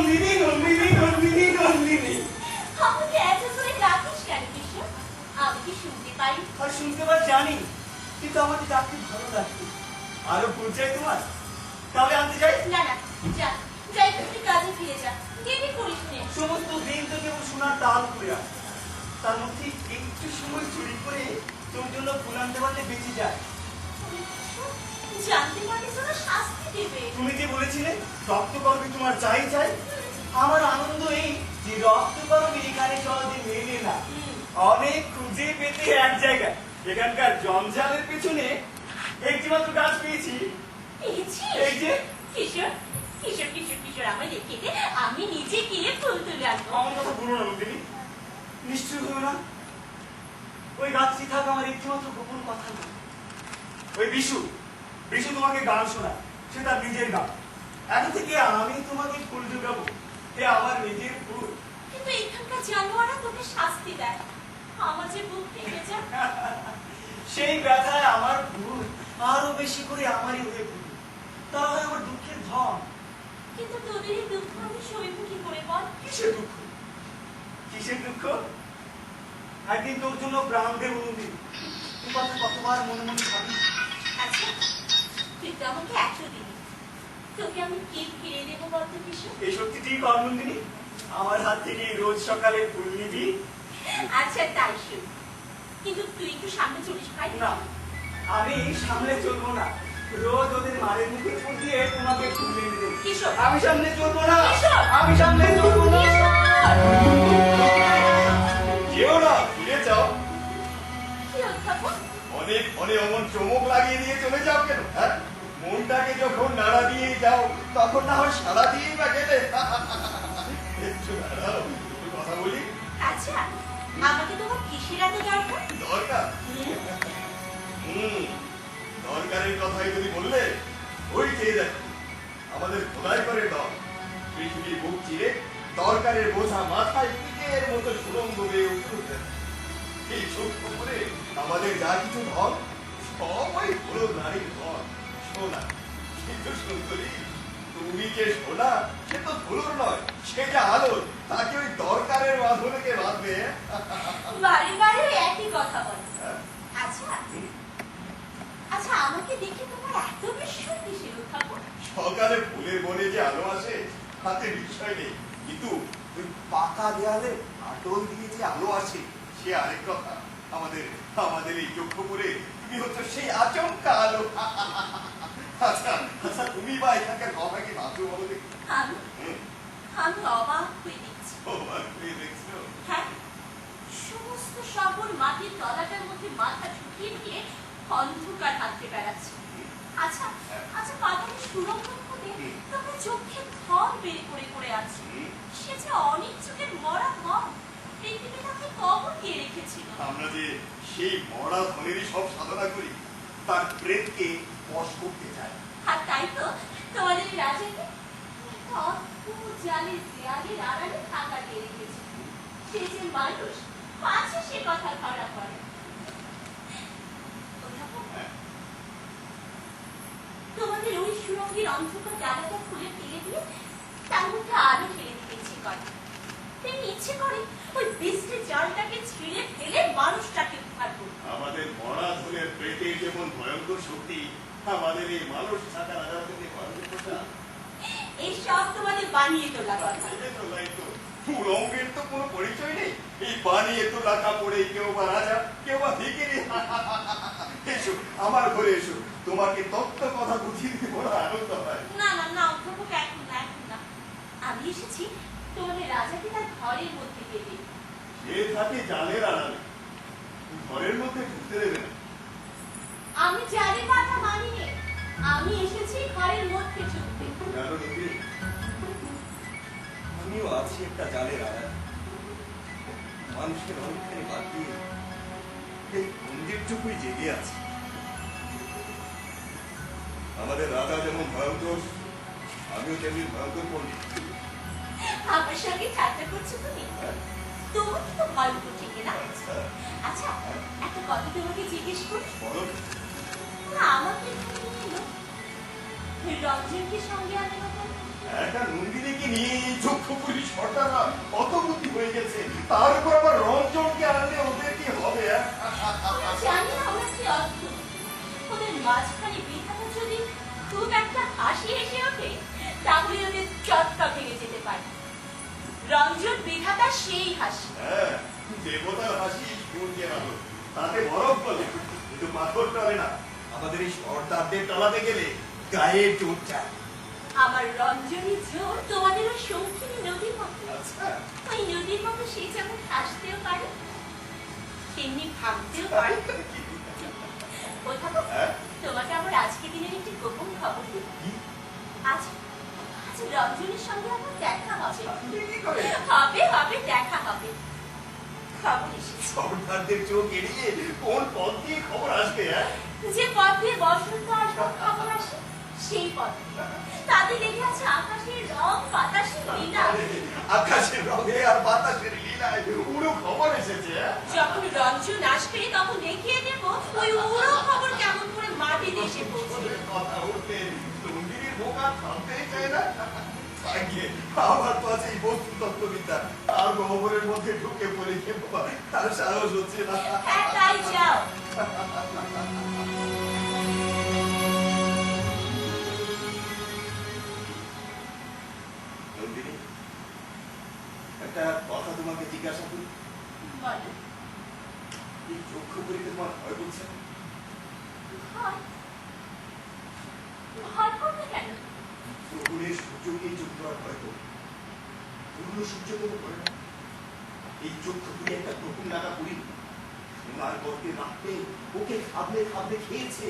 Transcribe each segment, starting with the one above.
নন্দিনী নন্দিনী নন্দিনী নন্দিনী। আমাকে এত করে ডাকিস কেন কিশোর? আমি কি শুনতে পাই? আর শুনতে পার জানি, কিন্তু আমাকে ডাকতে ভালো লাগবে। আরো ভুল চাই তোমার? তাহলে আনতে যাই? না না, যা যাই, তুই কাজে ফিরে যা, দেরি করিস নে। সমস্ত দিন তো কেবল সোনার তাল করে আস, তার মধ্যে একটু সময় চুরি করে তোর জন্য ফুল আনতে পারলে বেঁচে যায়। জানতে পারলে তোরা শাস্তি দেবে। তুমি যে বলেছিলে রক্ত করবে তোমার চাই চাই, আমার আনন্দ এই যে রক্ত করবে এখানে সহজে মেলে না। অনেক খুঁজে পেতে এক জায়গায় এখানকার জঞ্জালের পেছনে একটি মাত্র গাছ পেয়েছি। এই যে কিশোর কিশোর কিশোর কিশোর, আমায় রেখে দে, আমি নিজে গিয়ে ফুল তুলে আনবো। আমার কথা বলো না নন্দিনী, নিশ্চয় হলো না। ওই গাছটি থাক আমার একটি মাত্র গোপন কথা না। ওই বিশু বিশু তোমাকে গান শোনায়, সে তার নিজের গান। এখন থেকে আমি তোমাকে ফুল জোগাবো, এ আমার নিজের ফুল। কিন্তু এখানকার জানোয়াররা তোকে শাস্তি দেয়, আমার যে বুক ভেঙে যায়। সেই ব্যথায় আমার ভুল আরো বেশি করে আমারই হয়ে পড়ল, তারা হয় আমার দুঃখের ধন। কিন্তু তোদের এই দুঃখ আমি সইব কি করে বল? কিসের দুঃখ? কিসের দুঃখ? একদিন তোর জন্য প্রাণ দেব নন্দিনী, তুই কথা কতবার মনে মনে ভাবি। আচ্ছা, তুই তো আমাকে এত দিবি, তোকে আমি কি ফিরে দেবো বলতো কিশোর? এই সত্যিটি কর নন্দিনী, আমার হাত থেকে রোজ সকালে ফুল নিবি। আচ্ছা তাই শুন, কিন্তু তুই একটু সামনে চলিস ভাই। না, আমি সামনে চলবো না, রোজ ওদের মারের মুখে ফুল দিয়ে তোমাকে ফুল এনে দেবো। কিশোর, আমি সামনে চলবো না, কিশোর, আমি সামনে চলবো না। যেও না, ফিরে যাও। কি অধ্যাপক? অনেক অনেক অমন চমক লাগিয়ে দিয়ে চলে যাও কেন? হ্যাঁ, মনটাকে যখন নাড়া দিয়ে যাও তখন না হয় সাড়া দিয়েই বা গেলে। একটু দাঁড়াও, একটু কথা বলি। আচ্ছা, আমাকে তোমার কিসের এত দরকার? দরকার? দরকারের কথাই যদি বললে, ওই চেয়ে দেখো আমাদের খোদাই করে দল পৃথিবীর বুক চিরে দরকারের বোঝা মাথায় পিঠের মতো সুরঙ্গ বেয়ে উঠে। এই সূক্ষ্ম করে আমাদের যা কিছু ধন সবাই হলো নারীর ধন, সোনা। কিন্তু সুন্দরী, তুমি যে সোনা সে তো ধুলোর নয়, সে যে আলো, তাকে ওই দরকারের বাঁধনকে বাঁধবে। বারে বারে একই কথা বলে। আচ্ছা আচ্ছা, আমাকে দেখে তোমার এত বিস্ময় কিসের অধ্যাপক? সকালে ফুলের বনে যে আলো আসে তাতে বিষয় নেই, কিন্তু ওই পাকা দেয়ালে আটল দিয়ে যে আলো আসে সে আরেক কথা। আমাদের আমাদের এই চক্ষু করে তুমি হচ্ছে সেই আচমকা আলো। আচ্ছা আচ্ছা, তুমি বা এখানকার কথা কি ভাবছো বলো দেখি? আমি অবাক হয়ে দেখছি। অবাক হয়ে দেখছো? হ্যাঁ, সমস্ত শহর মাটির তলাটার মধ্যে মাথা ঢুকিয়ে দিয়ে অন্ধকার হাঁটতে বেড়াচ্ছে। আচ্ছা আচ্ছা, পাতাকে সুরঙ্গ করে তখন চোখে ধন বের করে করে আছে। সে যে অনেক যুগের মরা ধন, পৃথিবী তাকে কবর দিয়ে রেখেছিল। আমরা যে সেই মরা ধনেরই সব সাধনা করি, তার প্রেতকে বশ করতে চাই। আর তাই তো তোমাদের রাজাকে একটা অদ্ভুত জালের দেয়ালের আড়ালে থাকা দিয়ে রেখেছে। সে যে মানুষ, পাছে সে কথা ধরা পড়ে। তোমাদের ওই সুরঙ্গের অন্ধকার জায়গাটা খুলে ফেলে দিয়ে তার মধ্যে আলো ফেলে দিতে ইচ্ছে করে, তেমনি ইচ্ছে করে ওই বৃষ্টির জলটাকে ছিঁড়ে ফেলে মানুষটাকে উদ্ধার করবে। আমাদের মরা ধনের প্রেতের যেমন ভয়ঙ্কর শক্তি, আমাদের এই মানুষ থাকা রাজা থেকে ভয়ঙ্কর। এই সব তোমাদের বানিয়ে তোলা কথা। সুরঙ্গের তো কোনো পরিচয় নেই, এই বানিয়ে তো লেখা পড়ে কেউ বা রাজা কেউ বা ভিখিরি। এসো আমার ঘরে এসো, তোমাকে তত্ত্ব কথা বুঝিয়ে দিতে বড় আনন্দ হয়। না না না অধ্যাপক, এখন না এখন না, আমি এসেছি তোমাদের রাজাকে তার ঘরের মধ্যে পেতে। সে থাকে জালের আড়ালে, ঘরের মধ্যে ঢুকতে দেবে না। আমি জালের কথা মানি নে, আমি এসেছি ঘরের মধ্যে ঢুকতে। জানো নদী, আমিও আছি একটা জালের আড়ালে, মানুষের অনেকখানি বাদ দিয়ে এই মন্দিরটুকুই জেগে আছে। আমাদের রাজা যেমন ভয়ঙ্কর, আমিও তেমনি ভয়ঙ্কর পণ্ডিত। আমার সঙ্গে ঠাট্টা করছো তুমি? তোমাকে তো ভয় করছে কিনা? আচ্ছা একটা কথা তোমাকে জিজ্ঞেস করি। না, আমাকে এখানে নিয়ে এলো, রঞ্জনকে সঙ্গে আনে না? একটা নন্দিনীকে নিয়ে চক্ষু পুলিশ সর্দাররা অত বুদ্ধি হয়ে গেছে, তার উপর আবার রঞ্জনকে আনলে ওদের কি হবে? জানি না ওরা কি অদ্ভুত। ওদের মাঝখানে বিধাতা যদি খুব একটা হাসি হেসে ওঠে, তাহলে ওদের চটকা ভেঙে যেতে পারে। রঞ্জন বিধাতা সেই হাসি। হ্যাঁ, দেবতার হাসি শুনছে না, তাতে বরফ বলে, কিন্তু পাথর টলে না। আমাদের এই সর্দারদের টলাতে গেলে গায়ে চোট চায়। আমার রঞ্জনী জোর তোমাদের ওই শৌখিনী নদীর মতো। আচ্ছা, ওই নদীর মতো সে যেমন হাসতেও পারে, তেমনি ভাবতেও পারে। ও থাকো, হ্যাঁ? তোমাকে আমার আজকে দিনের একটি গোপন খবর দিই। কি? আজ আজ রঞ্জনের সঙ্গে আমার দেখা হবে। কি করে? হবে দেখা হবে। খবর এসেছে। সর্দারদের চোখ এড়িয়ে কোন পথ দিয়ে খবর আসবে? হ্যাঁ, যে পথ দিয়ে বসন্ত আসবার খবর আসে, সেই পথ। তাতে লেগে আছে আকাশের রং, বাতাসের লীলা। আকাশের রঙে আর বাতাসের লীলায় উড়ো খবর এসেছে। হ্যাঁ? যখন রঞ্জন আসবে তখন দেখিয়ে দেব ওই উড়ো খবর কেমন করে মাটি দেশে পৌঁছে। কথা উঠতে নন্দিনীর মুখ আর থামতেই চায় না। আগে আমার তো আছে এই বস্তু তত্ত্ববিদ্যা, আর গহ্বরের মধ্যে ঢুকে পড়ে তার সাহস হচ্ছে না। হ্যাঁ, তাই যাও। নন্দিনী, একটা কথা তোমাকে জিজ্ঞাসা করি। বলো। এই চক্ষু পরিতে তোমার ভয় করছে না? ভয়? ভয় করবে কেন? প্রহরের সূর্যকে চোখ দেওয়ার ভয় করবে। পুরনো সূর্যকে তো করে না। এই চক্ষু পুরি একটা প্রকুল লাগা পুরি সোনার গর্তে রাখতে ওকে খাবলে খাবলে খেয়েছে,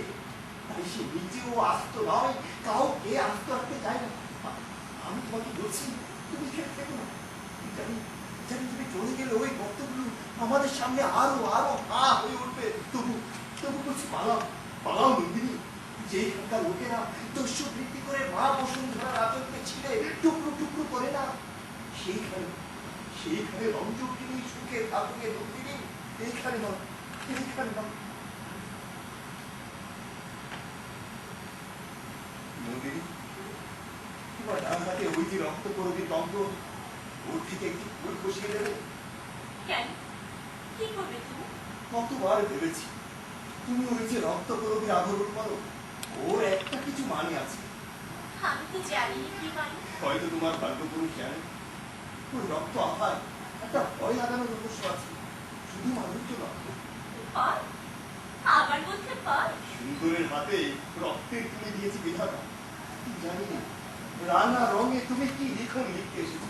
তাই সে নিজেও আস্ত নয়, কাউকে আস্ত রাখতে চায় না। আমি তোমাকে বলছি, তুমি খেতে থেকো না। জানি জানি তুমি চলে গেলে ওই বক্তগুলো আমাদের সামনে আরো আরো হা হয়ে উঠবে। তবু তবু বলছি পালাও পালাও নন্দিনী। যেখানকার লোকেরা দস্যু বৃত্তি করে মা বসুন্ধরার আচরণকে ছিঁড়ে টুকরো টুকরো করে না, সেইখানে সেইখানে রঞ্জনকে নিয়ে সুখে থাকুকে নন্দিনী। এইখানে নয়, এইখানে নয়। নন্দিনী, তোমার ডান হাতে ওই যে রক্ত করবি দণ্ড, ওর থেকে একটি ফুল বসিয়ে দেবে? কেন? কি করবে তুমি? কতবার ভেবেছি তুমি ওই যে রক্ত করবি আদরণ করো, ওর একটা কিছু মানে আছে। আমি তো জানি কি মানে। হয়তো তোমার ভাগ্যপুরুষ জানে ওই রক্ত আহার একটা ভয় লাগানোর রহস্য আছে, শুধু মানুষ তো নয়। ভয়? আমার মধ্যে ভয়? সুন্দরের হাতে রক্তের তুলে দিয়েছি বিধাতা। কি জানি রানা রঙে তুমি কি লিখন লিখতে এসেছো।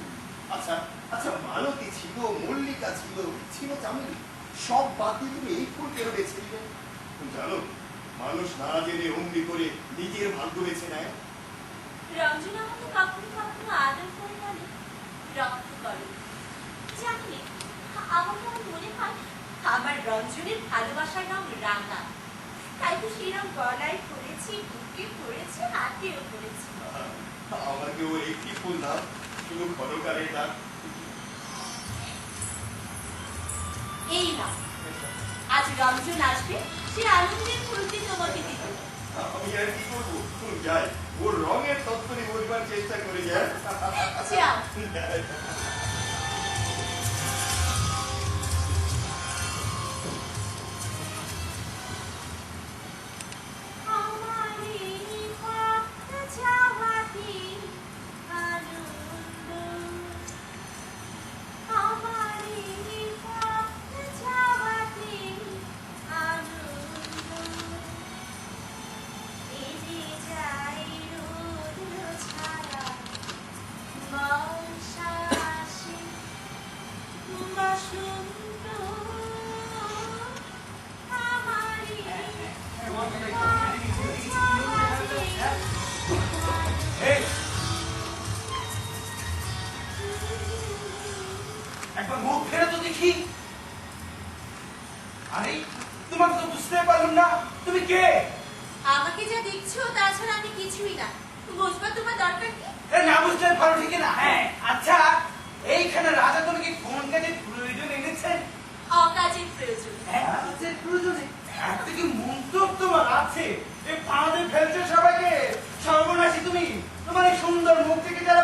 আচ্ছা আচ্ছা, মালতী ছিল, মল্লিকা ছিল, ছিল চামেলি, সব বাদ দিয়ে তুমি এই ফুল কেন বেছে নিলে? জানো, মানুষ না জেনে অমনি করে নিজের ভাগ্য বেছে নেয়। রঞ্জন আমাকে কখনো কখনো আদর করে বলে রক্ত করে। জানি আমার মনে হয় আমার রঞ্জনের ভালোবাসার রং রাঙা, তাই তো সেই রং গলায় পড়েছি, বুকে পড়েছে, হাতেও পড়েছি। আমাকে ওর একটি ফুল দাও, শুধু ক্ষণকালের দাও। এই না, আজ রঞ্জন আসবে, সে আনন্দের ফুলটি তোমাকে দিতে। আমি আর কি করবো, যাই ওর রঙের তত্ত্ব নিয়ে বলবার চেষ্টা করে যায়। যাও। একবার মুখ ফেরে তো দেখি। আরে তোমাকে তো বুঝতে পারলাম না, তুমি কে? আমাকে যা দেখছো তাছাড়া আমি কিছুই না, বুঝবা তোমার দরকার কি? না বুঝলে ভালো ঠিক না। হ্যাঁ আচ্ছা, এইখানে রাজা তোমাকে কোন কাজে প্রয়োজন এনেছেন? অকাজের প্রয়োজন। কাজের প্রয়োজনে এত কি মন্তব্য তোমার আছে? এই ফাঁদে ফেলছে সবাইকে। সর্বনাশী তুমি, তোমার এই সুন্দর মুখ থেকে যারা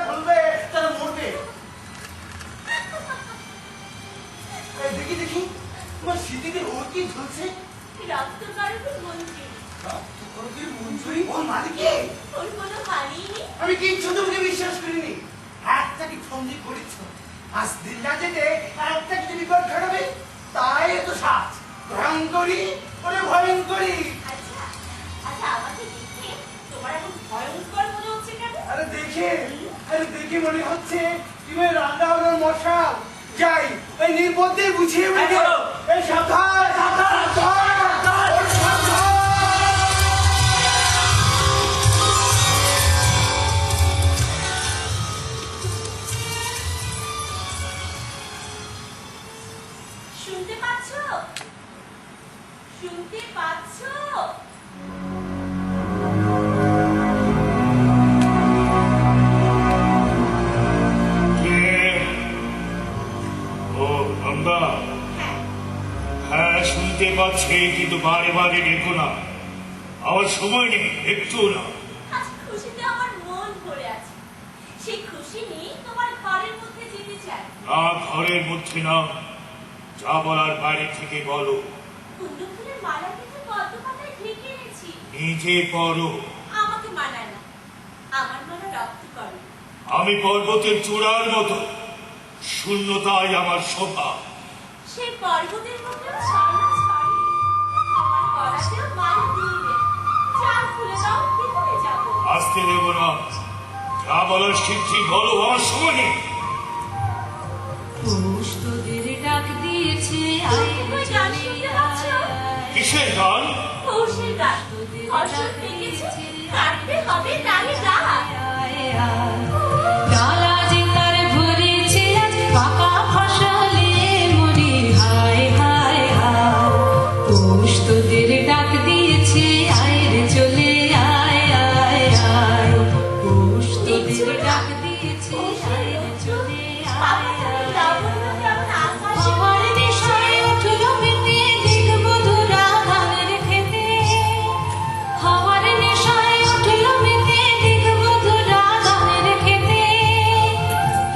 কি ঝুলছে? রক্তকরবীর মন্ত্রী। রক্তকরবীর মঞ্জুরি ওর মানে কি? ওর কোনো মানেই নেই। আমি কিচ্ছু তোমাকে বিশ্বাস করিনি। একটাকে ফন্দি করেছ, আজ দিন না যেতে একটা যদি বিপদ ঘটাবে, তাই এত সাজ ভয়ঙ্করী, ওরে ভয়ঙ্করী। আচ্ছা আচ্ছা, আমাকে দেখে তোমার এখন ভয়ঙ্কর মনে হচ্ছে কেন? আরে দেখে মনে হচ্ছে তুমি রান্না হলো মশাল। যাই ওই নির্বদ্ধে বুঝিয়ে বলবো, এই সাবধান সাবধান সাবধান সাবধান। শুনতে পাচ্ছ? শুনতে পাচ্ছ? ও আমরা হ্যাঁ শুনতে পাচ্ছি, কিন্তু বারে বারে দেখো না, আমার সময় নেই, একটু না। আজ খুশিতে আমার মন ভরে আছে। সেই খুশি নিয়ে তোমার ঘরের মধ্যে যেতে চাই। না, ঘরের মধ্যে না, যা বলার বাইরে থেকে বলো। কুন্দ ফুলের মালা কিন্তু পদ্ম পাতায় ঢেকে এনেছি। নিজে পড়ো। আমাকে মানায় না, আমার মালা রক্ত করে। আমি পর্বতের চূড়ার মতো, শূন্যতাই আমার শোভা। সেই পর্বতের মধ্যেও ঝর্ণা ছড়ে। আমার গলাতেও মালা দিবে। চাল খুলে দাও, ভিতরে যাবো। আসতে দেব না, যা বলার ঠিক ঠিক বলো, আমার সময় নেই। পৌষ তোদের ডাক দিয়েছে, আয় ওই গান শুনতে পাচ্ছ? কিসের গান? পৌষের গান। ফসল পেকেছে, কাটতে হবে ডালে ডাল। ডালা যে তার ভরেছে আজ পাকা ফসলে মরি, হায় হায় হায়। পৌষ তোদের ডাক দিয়েছে, আয় রে চলে আয় আয় আয়। পৌষ তোদের ডাক দিয়েছে, আয় রে চলে আয় আয়। হাওয়ার নেশায় উঠল মেতে, দেখবো ধুরা ধানের খেতে। হাওয়ার নেশায় উঠল মেতে, দেখবো ধুরা ধানের খেতে।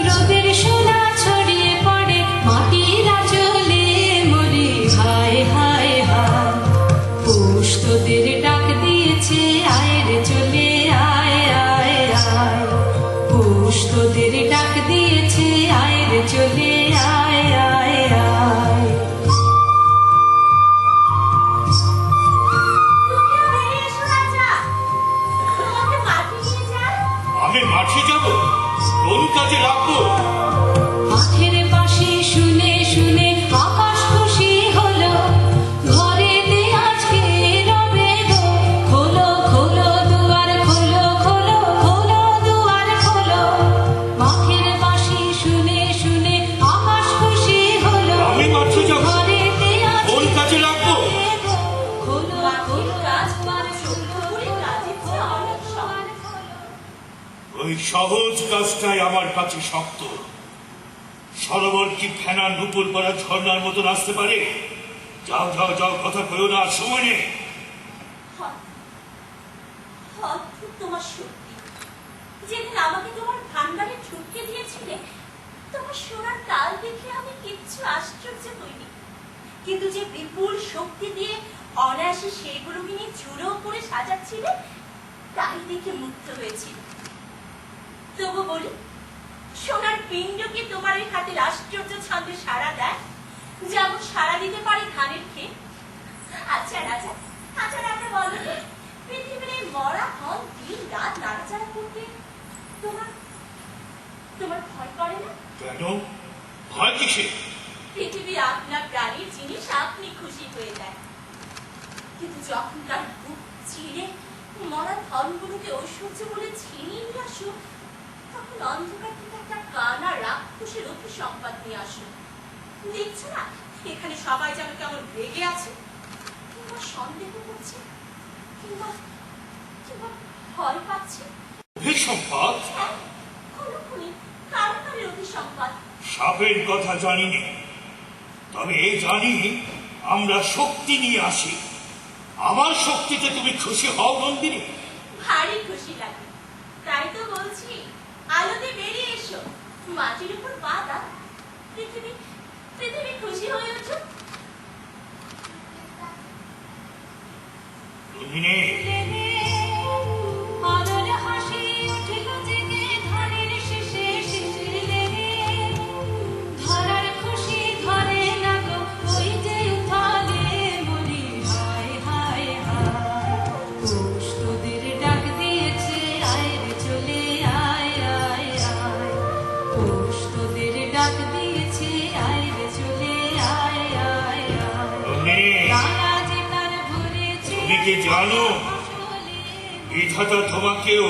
রোদের সোনা ছড়িয়ে পড়ে মাটির আঁচলে মরি, হায় হায় হায়। পৌষ তোদের ডাক দিয়েছে, আয় রে চলে আয় আয় আয়। পৌষ তোদের ডাক দিয়েছে, আয় রে চলে আয় আয় আয়। তুমিও বেরিয়ে এসো রাজা। তোমাকে মাঠে নিয়ে যাই। আমি মাঠে যাব? কোন কাজে লাগবো? মাঠের পাশে শুনে শুনে আকাশ খুশি হলো, ঘরেতে আজকে রবে গো। খোলো খোলো দুয়ার খোলো, খোলো খোলো দুয়ার খোলো। মাঠের পাশে শুনে শুনে আকাশ খুশি হলো, আমি মাঠে যাব? ঘরেতে কোন কাজে লাগবো? খোলো মাটির খোলো কাজ দুয়ার করে কাজের চেয়ে অনেক সহজ। ওই সহজ কাজটাই আমার কাছে শক্ত। সরোবর কি ফেনা নুপুর পরা ঝর্ণার মতো আসতে পারে? যাও যাও যাও, কথা কইও না, আর সময় নেই। অদ্ভুত তোমার শক্তি। যেদিন আমাকে তোমার ভান্ডারে ঠুকে দিয়েছিলে, তোমার সোনার তাল দেখে আমি কিচ্ছু আশ্চর্য হইনি। কিন্তু যে বিপুল শক্তি দিয়ে অনায়াসে সেইগুলোকে নিয়ে ঝুড়ো করে সাজাচ্ছিলে, তাই দেখে মুগ্ধ হয়েছিল। তবু বলি, সোনার পিণ্ড কি তোমার এই হাতের আশ্চর্য ছন্দে সাড়া দেয়, যেমন সাড়া দিতে পারে ধানের খেয়ে? আচ্ছা রাজা, বলো তো, পৃথিবীর এই মরা ধন দিন রাত নাড়াচাড়া করতে তোমার ভয় করে না? কেন? ভয় কিসে? পৃথিবীর আপনার প্রাণীর জিনিস আপনি খুশি হয়ে যায়, কিন্তু যখন তার বুক চিরে মরা ধনগুলোকে ঐশ্বর্য বলে ছিনিয়ে নিয়ে আসো, তখন অন্ধকার থেকে একটা কানা রাক্ষসের অভিসম্পাদ নিয়ে আসো। দেখছো না, এখানে সবাই যেন কেমন রেগে আছে, কিংবা সন্দেহ করছে, কিংবা ভয় পাচ্ছে। অভিসম্পাদ? হ্যাঁ, খুনোখুনি, কারোর অভিসম্পাদ। সাপের কথা জানি না, তবে এ জানি আমরা শক্তি নিয়ে আসি। আমার শক্তিতে তুমি খুশি হও নন্দিনী? ভারী খুশি লাগে, তাই তো বলছি, আলোতে বেরিয়ে এসো, মাটির উপর পা দাও, পৃথিবী খুশি হয়ে ওঠো। নন্দিনী, আলোর হাসি উঠল জেগে ধানের শেষে শিশির লেগে, ধরার খুশি ধরে না গো ওই যে উথালে বলি হায় হায় হায়, পৌষ তোদের ডাক দিয়েছে আয় রে চলে আয় আয় আয়, পৌষ তোদের ডাক দিয়েছে আয় রে চলে আয় আয় আয়, নন্দিনী, তারা যে তার ভরেছে তুমি কি জানো বিধাতা তোমাকেও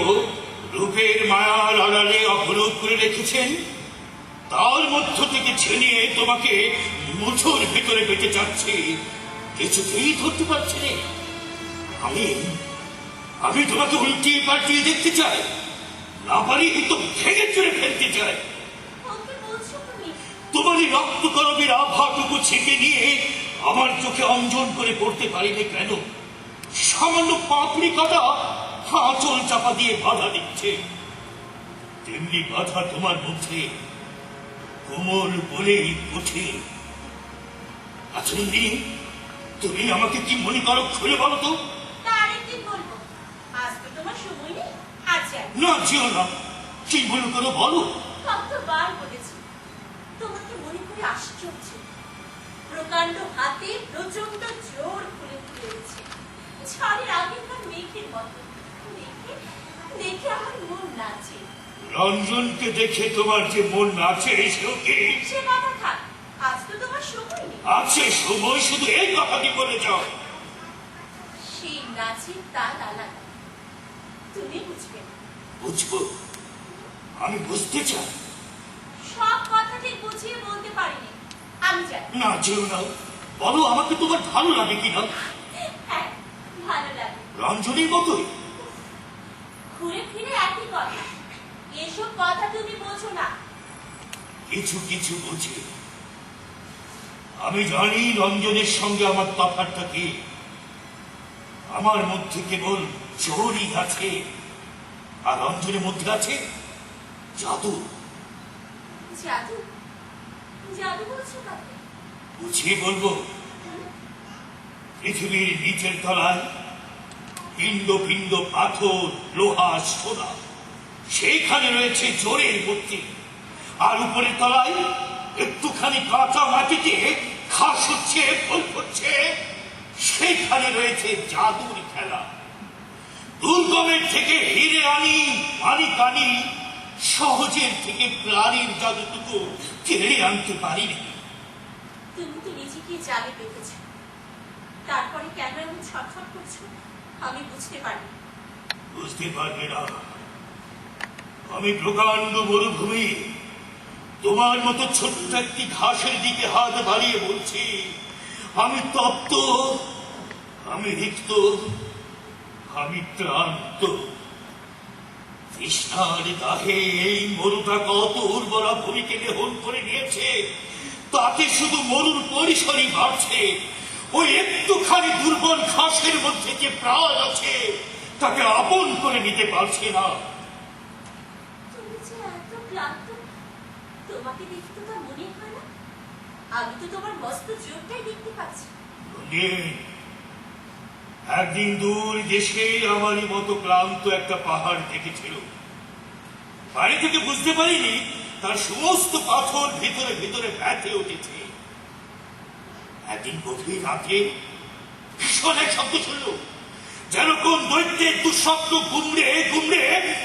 রূপের মায়ার আড়ালে অবরোধ করে রেখেছেন? তার মধ্য থেকে ছিনিয়ে তোমাকে মুঠোর ভেতরে পেতে যাচ্ছে, কিছুতেই ধরতে পারছে না। আমি তোমাকে উল্টিয়ে পাল্টিয়ে দেখতে চাই, না পারি তো ভেঙে চুরে ফেলতে চাই। ওকে বলছো তুমি? তোমারই রক্ত করবের আভাটুকু ছেঁকে নিয়ে আমার চোখে অঞ্জন করে পড়তে পারিনি কেন? সামান্য পাপড়ি কাটা আঁচল চাপা দিয়ে বাধা দিচ্ছে, তেমনি বাধা তোমার মধ্যে কোমল বলেই কঠিন। আচ্ছা নন্দিনী, তুমি আমাকে কি মনে করো খুলে বলো তো? তা আরেকদিন বলবো, আজ তো তোমার সময় নেই। আচ্ছা, না যেও না, কি মনে করো বলো। কতবার বলেছি তোমাকে মনে করে আশ্চর্য, প্রকাণ্ড হাতে প্রচন্ড জোর খুলে তুলেছে, ঝড়ের আগেকার মেঘের মতো। দেখে দেখে আমার মন নাচে। রঞ্জনকে দেখে তোমার যে মন নাচে সেও কি? সে কথা থাক, আজ তো তোমার সময় নেই। আছে সময়, শুধু এই কথাটি বলে যাও। সেই নাচের তাল আলাদা, তুমি বুঝবে না। বুঝবো, আমি বুঝতে চাই। সব কথা ঠিক বুঝিয়ে বলতে পারিনি, আমি জানি। না যেও না, বলো আমাকে তোমার ভালো লাগে কিনা। হ্যাঁ, ভালো লাগে। রঞ্জনীর মতোই? ঘুরে ফিরে একই কথা, এসব কথা তুমি বোঝো না। কিছু কিছু বুঝি। আমি জানি রঞ্জনের সঙ্গে আমার তফাৎটা কি। আমার মধ্যে কেবল জোরই আছে, আর রঞ্জনের মধ্যে আছে জাদু। জাদু? জাদু বলছো কাকে? বুঝিয়ে বলবো। পৃথিবীর নিচের তলায় পিণ্ড পিণ্ড পাথর, লোহা, সোনা, সেইখানে রয়েছে জোরের মূর্তি। আর উপরের তলায় একটুখানি কাঁচা মাটিতে ঘাস হচ্ছে, ফুল হচ্ছে, সেইখানে রয়েছে জাদুর খেলা। দুর্গমের থেকে হিরে আনি, আনি কানি, সহজের থেকে প্রাণীর জাদুটুকু কেড়ে আনতে পারিনি। তুমি তো নিজেকে জালে পেতেছ, তারপরে কেন এমন ছটফট করছো আমি বুঝতে পারি। বুঝতে পারবে না, আমি প্রকাণ্ড মরুভূমি, তোমার মতো ছোট্ট একটি ঘাসের দিকে হাত বাড়িয়ে বলছি আমি তপ্ত, আমি রিক্ত, আমি ক্লান্ত। তৃষ্ণার দাহে এই মরুটা কত উর্বরা ভূমিকে গ্রহণ করে নিয়েছে, তাতে শুধু মরুর পরিসরই বাড়ছে। ওই একটুখানি দুর্বল ঘাসের মধ্যে যে প্রাণ আছে তাকে আপন করে নিতে পারছে না। তুমি যে এত ক্লান্ত, তোমাকে দেখে তো তা মনে হয় না। আমি তো তোমার মস্ত চোখটাই দেখতে পাচ্ছি। একদিন দূর দেশে আমারই মতো ক্লান্ত একটা পাহাড় দেখেছিল। বাড়ি থেকে বুঝতে পারিনি তার সমস্ত পাথর ভিতরে ভিতরে ব্যথে উঠেছে। একদিন গভীর রাতে ভীষণ এক শব্দ শুনল, যেন কোন দৈত্যের দুঃস্বপ্ন গুমড়ে গুমড়ে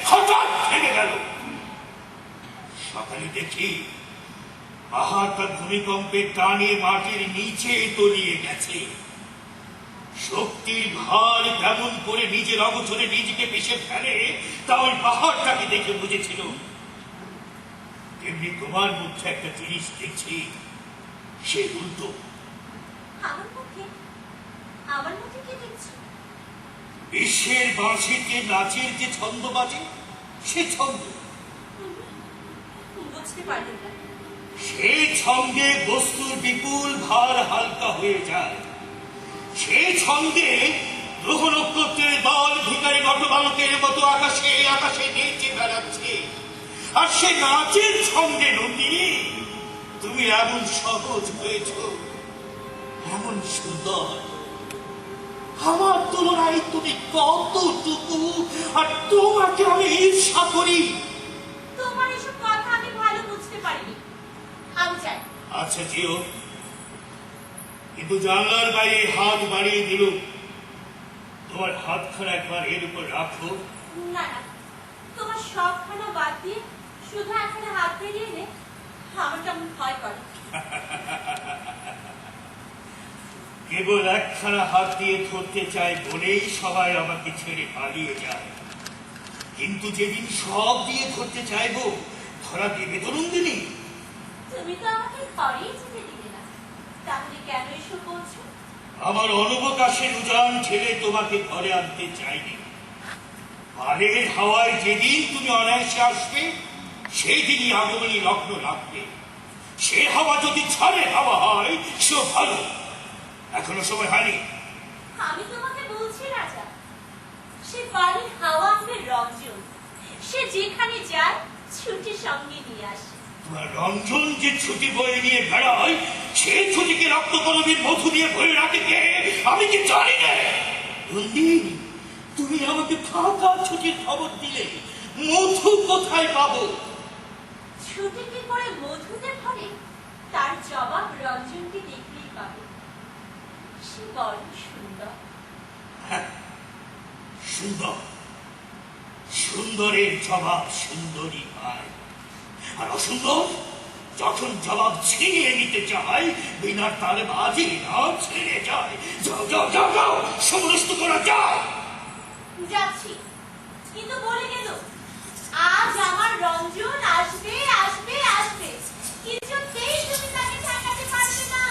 হঠাৎ ভেঙে গেল। সকালে দেখি পাহাড়টা ভূমিকম্পের টানে মাটির নিচে তলিয়ে গেছে। শক্তির ভার কেমন করে নিজের অগোচরে নিজেকে পিষে ফেলে তা ওই পাহাড়টাকে দেখে বুঝেছিল। তেমনি তোমার মধ্যে একটা জিনিস দেখছি, সে উল্টো। আমার মধ্যে কি দেখছো? বিশ্বের বাঁশিতে নাচের যে ছন্দ বাজে, সে ছন্দ। বুঝতে পারলাম না। সেই ছন্দে বস্তুর বিপুল ভার হালকা হয়ে যায়। সেই ছন্দে গ্রহ নক্ষত্রের দল ভিখারি নটবালকের মতো আকাশে আকাশে নেচে বেড়াচ্ছে। আর সে নাচের ছন্দে নন্দিনী তুমি এমন সহজ হয়েছ, এমন সুন্দর। আমার তুলনায় তুমি কতটুকু, আর তোমাকে আমি ঈর্ষা করি। তোমার এসব কথা আমি ভালো বুঝতে পারিনি। আমি যাই। আচ্ছা যেও, কিন্তু জানলার বাইরে হাত বাড়িয়ে দিল, তোমার হাতখানা একবার এর উপর রাখো। না না, তোমার সবখানা বাদ দিয়ে শুধু এখানে হাত বেরিয়ে নে, আমার কেমন ভয় করে। কেবল একখানা হাত দিয়ে ধরতে চাই বলেই সবাই আমাকে ছেড়ে পালিয়ে যায়, কিন্তু যেদিন সব দিয়ে ধরতে চাইবো, ধরা দেবে তো নন্দিনী? তুমি তো আমাকে ঘরেই যেতে দিলে না, তাহলে কেন এসব বলছো? আমার অনবকাশের উজান ছেলে তোমাকে ঘরে আনতে চাইনি। পালের হাওয়ায় যেদিন তুমি অনায়াসে আসবে, সেই দিনই আগমনী লগ্ন লাগবে। সে হাওয়া যদি ঝড়ের হাওয়া হয়, সেও ভালো। এখনো সময় হয়নি। আমি তোমাকে বলছি রাজা, সে বাড়ির হাওয়া আনবে রঞ্জন। সে যেখানে যায় ছুটি সঙ্গে নিয়ে আসে। তোমার রঞ্জন যে ছুটি বয়ে নিয়ে বেড়ায়, সেই ছুটিকে রক্তকরবীর মধু দিয়ে ভরে রাখে কে, আমি কি জানি না? নন্দিনী, তুমি আমাকে ফাঁকা ছুটির খবর দিলে, মধু কোথায় পাবো? ছুটি কি করে মধুতে ভরে, তার জবাব রঞ্জনকে দেখলেই পাবে। সে বড় সুন্দর। সুন্দর, সুন্দরের জবাব সুন্দরী পায়, আর অসুন্দর যখন জবাব ছিনিয়ে নিতে চায়, বিনা তালে বাজি না ছেড়ে যায়। যাও যাও যাও যাও, সমস্ত করা যাও। যাচ্ছি, কিন্তু বলে গেল আজ আমার রঞ্জন আসবে আসবে আসবে, কিছুতেই তুমি তাকে ঠেকাতে পারবে না।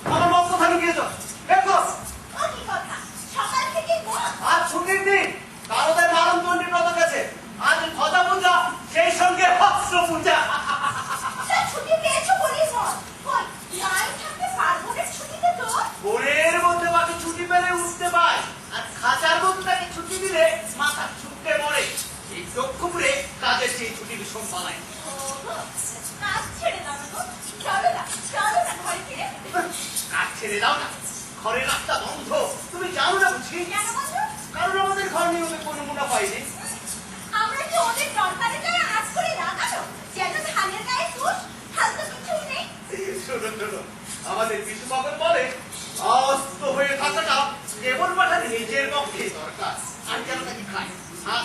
আমার মত কোথায় লুকিয়েছো? বের কর। ও কি কথা, সকাল থেকে মদ? আজ ছুটির দিন, কারোদের মারণ চণ্ডী ব্রত গেছে। আজ ধ্বজা পূজা, সেই সঙ্গে অস্ত্র পূজা। তা ছুটি পেয়েছো বলেই মদ? কই, নাই থাকতে পার্বণের ছুটিতে তো? ঘরের মধ্যে বাকি ছুটি পেলে উঠতে পায়, আর খাঁচার মধ্যে তাকে ছুটি দিলে মাথা ছুটতে মরে। এই দক্ষপুরে কাজের সেই ছুটি ভীষণ পালায়। ওগো, কাজ ছেড়ে দাও না গো। চলো না ঘরে ফিরে। কাজ ছেড়ে দাও না, ঘরের রাস্তা বন্ধ। তুমি জানো না বুঝি? কেন বলো? কারণ আমাদের ঘর নিয়ে ওদের কোনো মুনাফা পাইনি। আমরা কি ওদের দরকারে গায়ে আজ করে লাগানো, যেন ধানের গায়ে তুষ? হাল তো কিছুই নেই। শোনো শোনো, আমাদের বিশু বাবু বলে অস্ত হয়ে থাকাটা কেবল পাঠার নিজের পক্ষে দরকার। আর যেন তাকে খায়,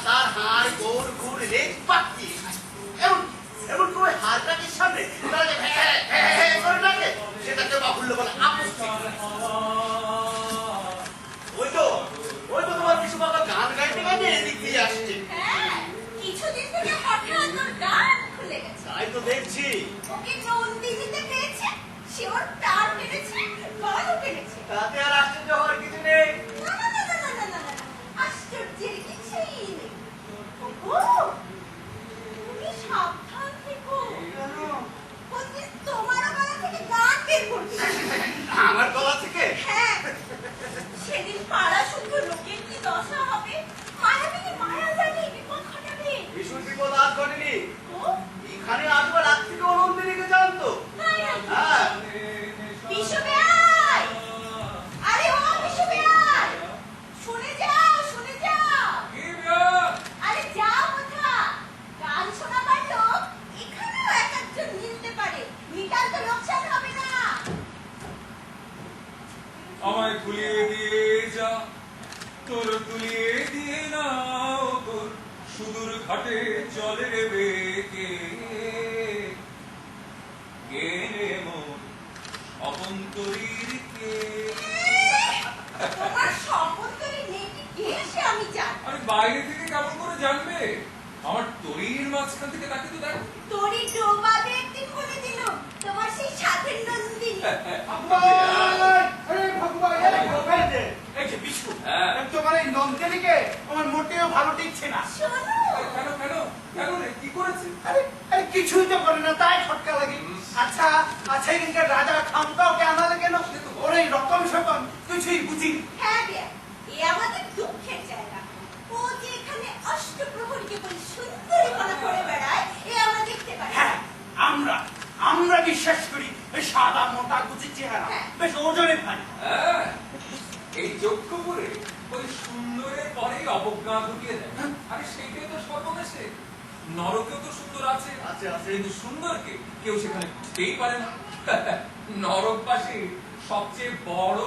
তার হাড় গোড় ঘুর লেজ পাকিয়ে খায়। এমন এমন করে হাড়টাকে সামনে তারা যে ভ্যাঁ ভ্যাঁ ভ্যাঁ করে ডাকে, সেটাকে বাহুল্য বলে আপত্তি। ওই তো তোমার বিশু বাবা গান গাইতে গাইতে এদিক দিয়ে আসছে। হ্যাঁ, কিছুদিন থেকে হঠাৎ ওর গান খুলে গেছে। তাই তো দেখছি। ওকে নন্দিনীতে পেয়েছে, সে ওর টান টেনেছে, গানও টেনেছে। তাতে আর আশ্চর্য হওয়ার কিছু নেই। না না না না না না না না, আশ্চর্যের কিছুই নেই। ওগো, তুমি সাবধান থেকো। বলছি তোমার গলা থেকে গান বের করবে। আমার গলা থেকে? হ্যাঁ, সেদিন পাড়া শুদ্ধ লোকের কি দশা হবে, মায়াবিনী মায়া জানি বিপদ ঘটাবে। বিশুর বিপদ আজ ঘটেনি। ও, এখানে আসবার রাত থেকে নন্দিনীকে জানতো। তাই নাকি? হ্যাঁ, বিশু বেয়াই! আরে ও বিশু বেয়াই! শুনে যাও, শুনে যাও। আরে যাও কোথা? গান শোনাবার লোক এখানেও এক একজন মিলতে পারে, মিটাল তো লোকসান হবে না। আমায় ভুলিয়ে দিয়ে যা, তোর তুলিয়ে দিয়ে নাও তোর সুদূর ঘাটে জলের বেগে। কে রে মোর অপন্তরীর কে? তোমার সম্পত্তির নেটি কে সে আমি জানি। আরে বাইরে থেকে কেমন করে জানবে? আমার তরির মাঝখান থেকে তাকে তো দেখো। তোরই ডোবাতে একদিন বলে দিল তোমার সেই সাথের নন্দিনী। ভগবান, আরে ভগবান তো করে না, তাই খটকা লাগে। আচ্ছা আচ্ছা, এখানকার রাজা খামকাওকে আনালে কেন? ওর এই রকম সকম কিছুই বুঝি। হ্যাঁ বিয়া, এ আমাদের দুঃখের জায়গা। ও যে এখানে অষ্টপ্রহরীকে বলে সুন্দরীপনা করে বেড়ায়, এ আমরা দেখতে পাই। হ্যাঁ, আমরা বিশ্বাস করি এই সাদা মোটা কুচি চেহারা বেশ ওজনে ভারী। হ্যাঁ, এই যজ্ঞপুরে ওই সুন্দরের পরেই অবজ্ঞা ঢুকিয়ে দেয়। আরে সেইটাই তো সর্বনাশে। নরকেও তো সুন্দর আছে, কিন্তু সুন্দরকে কেউ সেখানে বুঝতেই পারে না। নরকবাসী সবচেয়ে বড়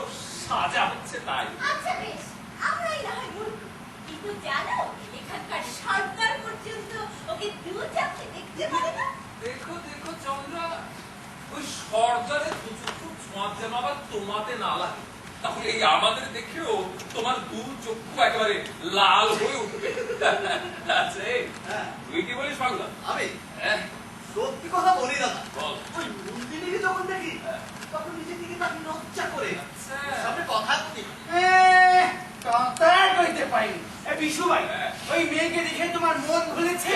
সাজা হচ্ছে তাই। আচ্ছা বেশ, আমরাই না হয় মূর্খ, কিন্তু জানো এখানকার সরকার পর্যন্ত ওকে দু চোখে দেখতে পারে না। দেখো দেখো চন্দ্রা, ওই সর্দারের দুচক্ষু ছোঁয়ার যেন আবার তোমাতে না লাগে, তাহলে এই আমাদের দেখেও তোমার দু চক্ষু একেবারে লাল হয়ে উঠবে। আচ্ছা, তুই কি বলিস পাগলা? আমি হ্যাঁ, সত্যি কথা বলি দাদা, বল। ওই নন্দিনীকে যখন দেখি তখন নিজে থেকে তাকে লজ্জা করে আচ্ছা। সামনে কথা বলি। কথা কইতে পারি। এ বিশু ভাই, ওই মেয়েকে দেখে তোমার মন ভুলেছে?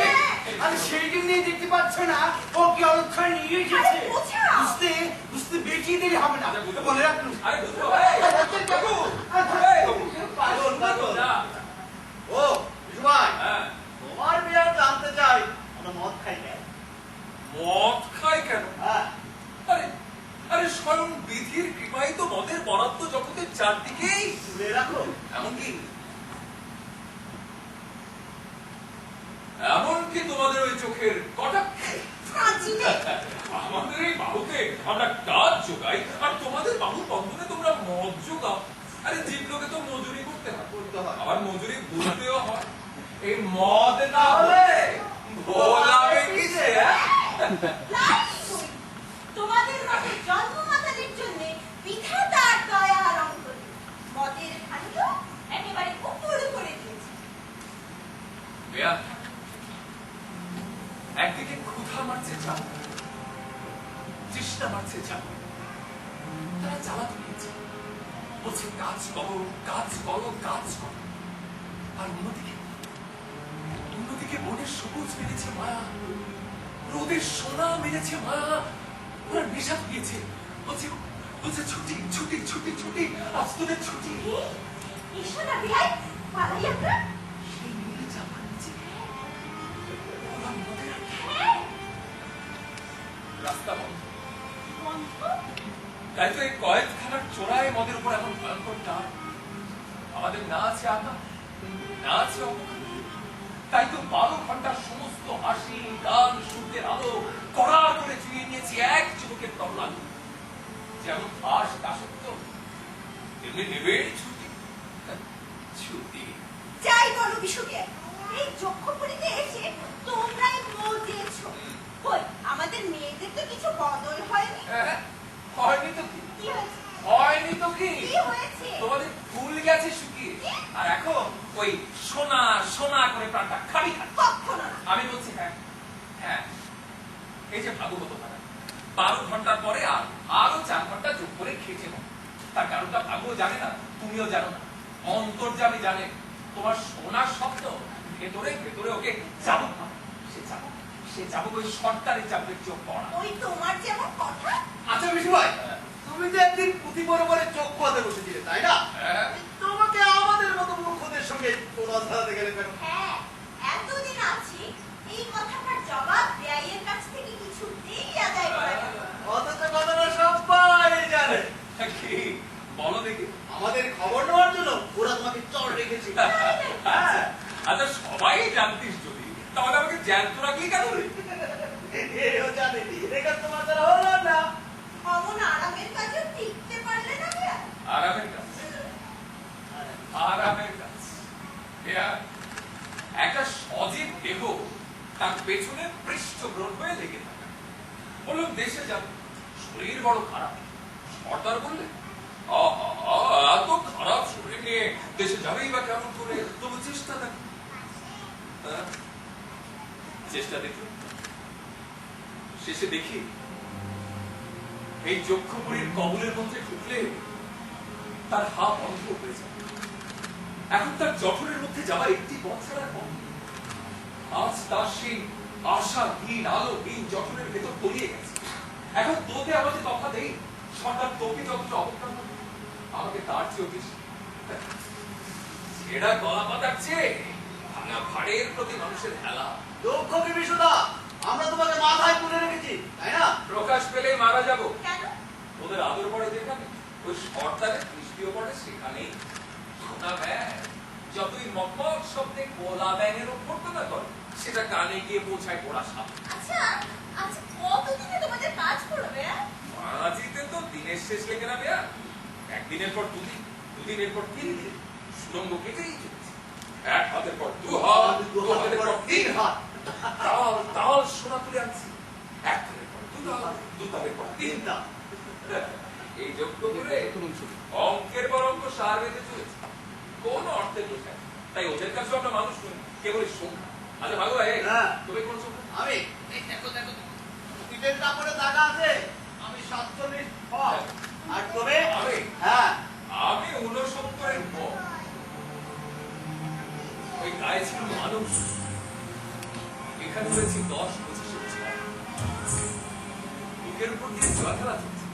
আর সেই জন্যই দেখতে পাচ্ছ না ও কি অলক্ষণ নিয়ে এসেছে। আরে বোঝাও। বুঝতে বেশি দেরি হবে না, বলে রাখলুম। আরে বুঝবো, এই, বাবু, এই, পাগল পাগল। যা। ও বিশু ভাই, হ্যাঁ, তোমার মেয়ে জানতে চাই আমরা মদ খাই কেন? মদ খায় কেন? হ্যাঁ, আরে আরে স্বয়ং বিধির কৃপায় তো মদের বরাদ্দ জগতের চারদিকেই। শুনে রাখো। এমনকি এমনকি তোমাদের ওই চোখের কটাক্ষে ফাজিলে। আমাদের এই বাহুকে আমরা কাজ যোগাই, আর তোমাদের বাহু বন্ধনে তোমরা মদ যোগাও। আরে জীবলোকে তো মজুরি করতে হয়, আবার মজুরি বুঝতেও হয়। এই মদ না হলে ভোলাবে কিসে? লাকি হই। তোমাদের মতো জন্মমাতাদের জন্য বিধাতার দয়া আর অন্তরে মদের খাদ্য একেবারে উপরে করে দিয়েছে। বেয়া, একদিকে ক্ষুধা মারছে চাপ, চেষ্টা মারছে চাপ, তারা জ্বালাতে নিয়েছে, বলছে কাজ করো কাজ করো কাজ করো। আর অন্যদিকে বনের সবুজ মেরেছে মায়া, রোদের সোনা মেরেছে মায়া, ওরা নেশা দিয়েছে, বলছে ছুটি ছুটি ছুটি ছুটি, আজ তোদের ছুটি। এসো না বিহাই, পালাই আমরা। সেই নীল চাপা নিচে ওরা মদের হ্যাঁ, রাস্তা বন্ধ। বন্ধ। তাই তো এই কয়েকখানার চোরাই মদের উপর এমন ভয়ঙ্কর টান। আমাদের না আছে আকাশ, না আছে অবকাশ। তাই তো 12 ঘন্টার সমস্ত হাসি গান সূর্যের আলো কড়া করে চুইয়ে নিয়েছি এক যুবকের তবলা। যেমন ফাঁস দাসত্ব, তেমনি নেবে ছুটি। ছুটি যাই বলো বিশুকে, এই যক্ষপুরীতে এসে তোমরাই মজেছো। কই আমাদের মেয়েদের তো কিছু বদল হয়নি। হ্যাঁ, হয়নি তো কি? কি হয়েছে? হয়নি তো কি? কি হয়েছে? তোমাদের ফুল গেছে শুকিয়ে, আর এখন ওই সোনা সোনা করে প্রাণটা খালি খালি। কখনো না। আমি বলছি হ্যাঁ হ্যাঁ, এই যে ভাগবত ভাড়া 12 ঘন্টার পরে আরো 4 ঘন্টা যোগ করে খেয়েছে। তার কারণটা ভাগও জানে না, তুমিও জানো না, অন্তর্যামী জানে। তোমার সোনার শব্দ ভেতরে ভেতরে ওকে চাবুক মারে। সে চাবুক ওই সর্দারের চাবুকের চোখ পড়া। ওই তোমার যেমন কথা। আচ্ছা বিশু ভাই, তুমি যে একদিন পুঁথি বরাবরের চোখ পাতে বসেছিলে তাই না? হ্যাঁ, তোমাকে আমাদের মতো মূর্খদের সঙ্গে তোলা ছাড়াতে গেলে কেন? হ্যাঁ, এতদিন আছি এই কথাটার জবাব বেআইয়ের কাছ থেকে কিছুতেই আদায় করা যাবে না। অথচ কথাটা সবাই জানে। কি বলো দেখি? আমাদের খবর নেওয়ার জন্য ওরা তোমাকে চড় রেখেছিল। হ্যাঁ, আচ্ছা সবাই জানতিস যদি, তাহলে আমাকে জ্যান্ত রাখলি কেন রে? এও জানে, এটা তোমার দ্বারা হলো না। অমন আরামের কাজে টিকতে পারলে না বিয়া। আরামের কাজ, আরামের কাজ। এরা একটা সজীব দেহ, তার পেছনে পৃষ্ঠগ্রহণ হয়ে লেগে থাকে। বললাম দেশে যাবো, শরীর বড় খারাপ। সর্দার বললে এত খারাপ শরীর নিয়ে দেশে যাবেই বা কেমন করে? তবু চেষ্টা দেখো। চেষ্টা দেখো, শেষে দেখি এই যক্ষপুরীর কবলের মধ্যে ঢুকলে তার হা বন্ধ হয়ে যাবে। এখন তার জঠরের মধ্যে যাওয়ার একটি পথ ছাড়া কম। আজ তার সেই আশাহীন আলোহীন জঠরের ভেতর তলিয়ে গেছে। এখন তোকে আমাকে তফা দেই, সরকার তোকে যতটা অবজ্ঞা করবে, আমাকে তার চেয়েও বেশি। ছেঁড়া গলা পাতার চেয়ে ভাঙা ভাড়ের প্রতি মানুষের হেলা। দুঃখ কি বিশুদা, আমরা তোমাকে মাথায় তুলে রেখেছি, তাই না? প্রকাশ পেলেই মারা যাবো। কেন? ওদের আদর পড়ে যেখানে, ওই সর্দারের দৃষ্টিও পড়ে সেখানেই। সোনা ব্যাং যতই মকমক শব্দে গোলা ব্যাঙের অভ্যর্থনা করে, সেটা কানে গিয়ে পৌঁছায় গোড়া সাপ। আচ্ছা আচ্ছা, কতদিনে তোমাদের কাজ করবে? মারাজিতে তো দিনের শেষ লেগে না বেয়া, একদিনের পর দুদিন, দুদিনের পর 3 দিন, সুরঙ্গ কেটেই চলছে। এক হাতের পর 2 হাত, 2 হাতের পর 3 হাত, তাল তাল সোনা তুলে আনছি। এক তালের পর 2 তাল, 2 তালের পর 3 তাল। এই যোগ্য করে অঙ্কের পর অঙ্ক সার বেঁধে চলেছে, কোন অর্থে বোঝায়। তাই ওদের কাছে আমরা মানুষ নই, কেবলই সংখ্যা। আচ্ছা ভালো ভাই, হ্যাঁ। তুমি কোন সংখ্যা? আমি এই দেখো দেখো, পিঠের কাপড়ে দাগা আছে, আমি 47 ফল। আর তবে আমি? হ্যাঁ, আমি 69 ব। ওই গায়ে ছিল মানুষ, এখানে রয়েছে 10-25 ছেলে। বুকের উপর দিয়ে জল খেলা চলছে।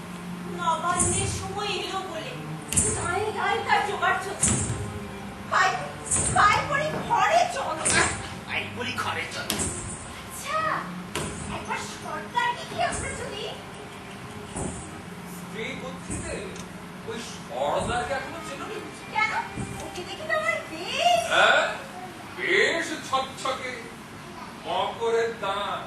নবান্নের সময় এলো বলে গায়ে গায়ে তার জোগাড় চলছে। পায়ে পড়ে ঘরে চলো। আই বলি ঘরে চলো। আচ্ছা, একবার সর্দারকে কি আমরা যদি স্ত্রী বুদ্ধিতে ওই সর্দারকে এখনো চেনো নি? কেন? ওকে দেখে তো আমার বেশ হ্যাঁ, বেশ ছকছকে, মকরের দান,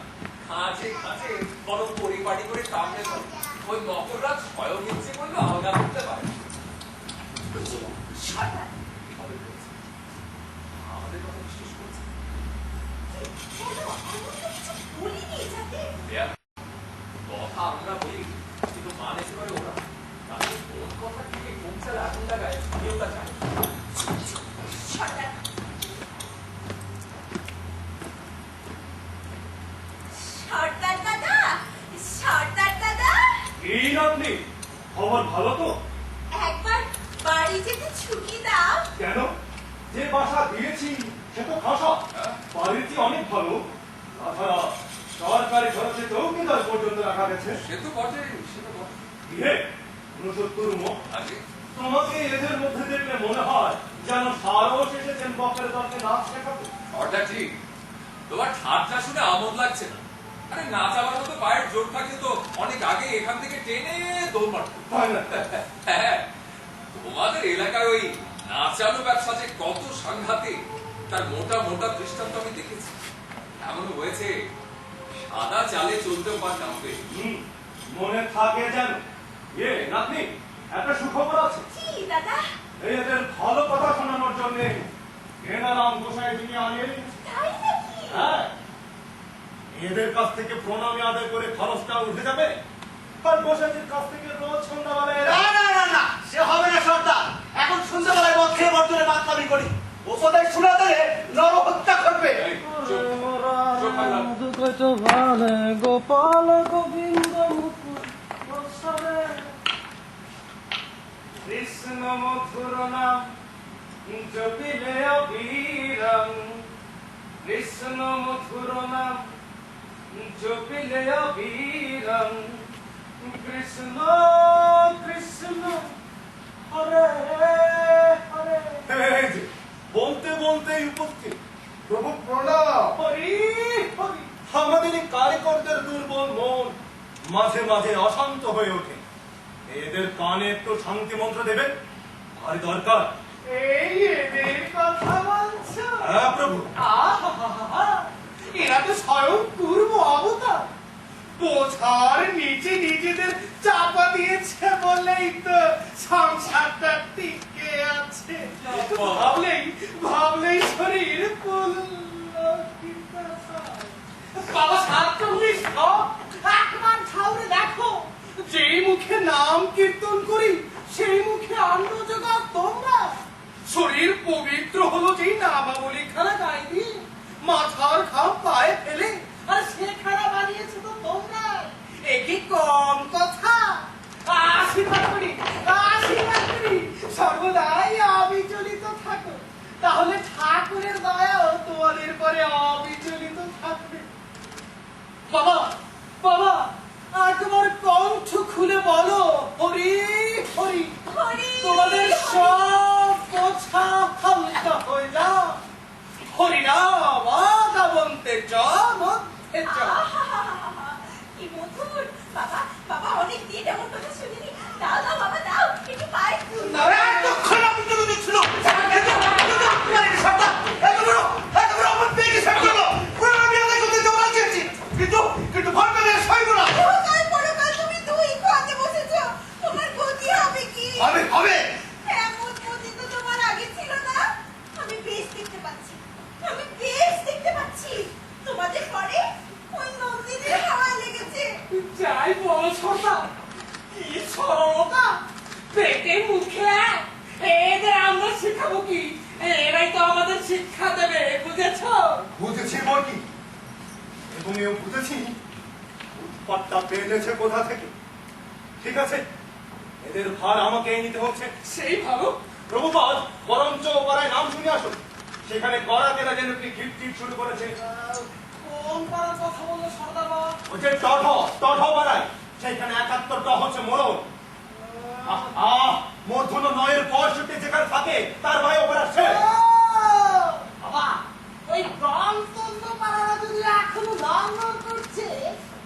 খাঁচে খাঁচে বড় পরিপাটি করে সামনে ধরে। ওই মকররাজ স্বয়ং ইচ্ছে করলে আলগা করতে পারে। সর্দার। হবে বলছে। আমাদের কথা বিশ্বাস করছে। কেন এমন তো কিছু বলিনি যাতে দেখ, কথা আমরা বলি, কিন্তু মানে করে ওরা। তাদের কোন কথা থেকে কোন চাল আগুন লাগায় আমিও তা জানি। সর্দার। সর্দার দাদা, সর্দার দাদা, এই আপনি খবর ভালো তো? একবার বাড়ি যেতে ছুটি দাও। কেন? যে বাসা দিয়েছি সে তো খাসা, বাড়িটি অনেক ভালো। তাছাড়া সরকারি খরচে চৌকিদার পর্যন্ত রাখা গেছে। সে তো বটে, সে তো বটে। ইহে 69 মুখ। আগে তোমাকে এদের মধ্যে দেখলে মনে হয় যেন সারস এসেছেন বকের দলকে নাচ শেখাতে। ওটা ঠিক, তোমার ঠাট্টা শুনে আমোদ লাগছে না। আরে না যাওয়ার মতো পায়ের জোর থাকলে তো অনেক আগে এখান থেকে টেনে দৌড় মারতো। তাই না? হ্যাঁ, তোমাদের এলাকায় ওই নাচানো ব্যবসা যে কত সাংঘাতিক, তার মোটা মোটা দৃষ্টান্ত আমি দেখেছি। এমন হয়েছে সাদা চালে চলতেও পার নামবে। মনে থাকে যেন। নাতনি, একটা সুখবর আছে। কি দাদা? এই এদের ভালো কথা শোনানোর জন্য গেনারাম গোসাই তিনি আনিয়ে এনেছেন। তাই নাকি? হ্যাঁ, এদের কাছ থেকে প্রণামী আদায় করে খরচটা উঠে যাবে। আর গোসাইজির কাছ থেকে রোজ সন্ধ্যাবেলায় না না না না, সে হবে না সর্দার। এখন সন্ধ্যাবেলায় মদ খেয়ে বর্জনে মাতলামি করি, উপদেশ শোনাতে নরহত্যা করবে। এই, চুপ, চুপ আল্লাহ। গোপাল গোবিন্দ মুকুল বৎসরে কৃষ্ণ মধুর নাম জপিলে অবিরাম, কৃষ্ণ মধুর নাম জপিলে অবিরাম, কৃষ্ণ কৃষ্ণ হরে হরে। এই যে, বলতে বলতেই উপস্থিত। প্রভু প্রণাম। হরি হরি। আমাদের এই কারিগরদের দুর্বল মন মাঝে মাঝে অশান্ত হয়ে ওঠে। এদের কানে একটু শান্তি মন্ত্র দেবেন, ভারী দরকার। এই এদের কথা বলছো? হ্যাঁ প্রভু। আহা, এরা তো স্বয়ং পূর্ব অবতার। বোঝার নিচে নিজেদের চাপা দিয়েছে বলেই তো সংসারটা টিকে আছে। ভাবলেই শরীর পুলকিত হয়। বাবা 47 একবার ঝাউরে দেখো, যেই মুখে নাম কীর্তন করি সেই মুখে অন্ন জোগাও তোমরা। শরীর পবিত্র হলো যেই নামাবলী খানা গাই দিয়ে মাথার ঘাম পায়ে ফেলে, আর সে খানা বানিয়েছে তো তোমরা। এ কি কম কথা? আশীর্বাদ করি সর্বদাই অবিচলিত থাকো, তাহলে ঠাকুরের দয়াও তোমাদের পরে অবিচলিত থাকবে। বাবা বাবা একবার কণ্ঠ খুলে বলো হরি হরি, হরি, তোমাদের সব বোঝা হালকা হয়ে যা। হরিনাম আগমন্তে মধ্যে আহাহাহাহা, কি মধুর। বাবা বাবা অনেক দিন এমন কথা শুনিনি। দাও দাও বাবা দাও, একটু পায়ে ধরুন। বহুকাল পরকাল তুমি দুই খাতে বসেছো, তোমার গতি হবে কি? এমন গতি তো তোমার আগে ছিল না। আমি বেশ দেখতে পাচ্ছি, আমি বেশ দেখতে পাচ্ছি। তোমাদের পরে ওই নন্দিনীর হাওয়া লেগেছে। যাই বল ছোটা, কি সরলতা পেটে মুখে। এদের আমরা শিখাবো কি? এরাই তো আমাদের শিক্ষা দেবে, বুঝেছো? বুঝেছি বই, এবং এও বুঝেছি উৎপাতটা পেয়েছে কোথা থেকে। ঠিক আছে, এদের ভার আমাকে নিতে হচ্ছে। সেই ভালো। প্রভুপাদ বরঞ্চ পাড়ায় নাম শুনে আসুন, সেখানে করাতেরা যেন কি খিটখিট শুরু করেছে। কোন পাড়ার কথা বললো সর্দার বাবা? ওই যে টঠ পাড়ায়, সেখানে 71টা হচ্ছে মরণ। মূর্ধন্য 9-65 যেখানে থাকে তার ভাই ওপর আসছে। বাবা ওই গ্রামতন্ত্র পাড়ারা যদি এখনো লঙ্ঘন করছে,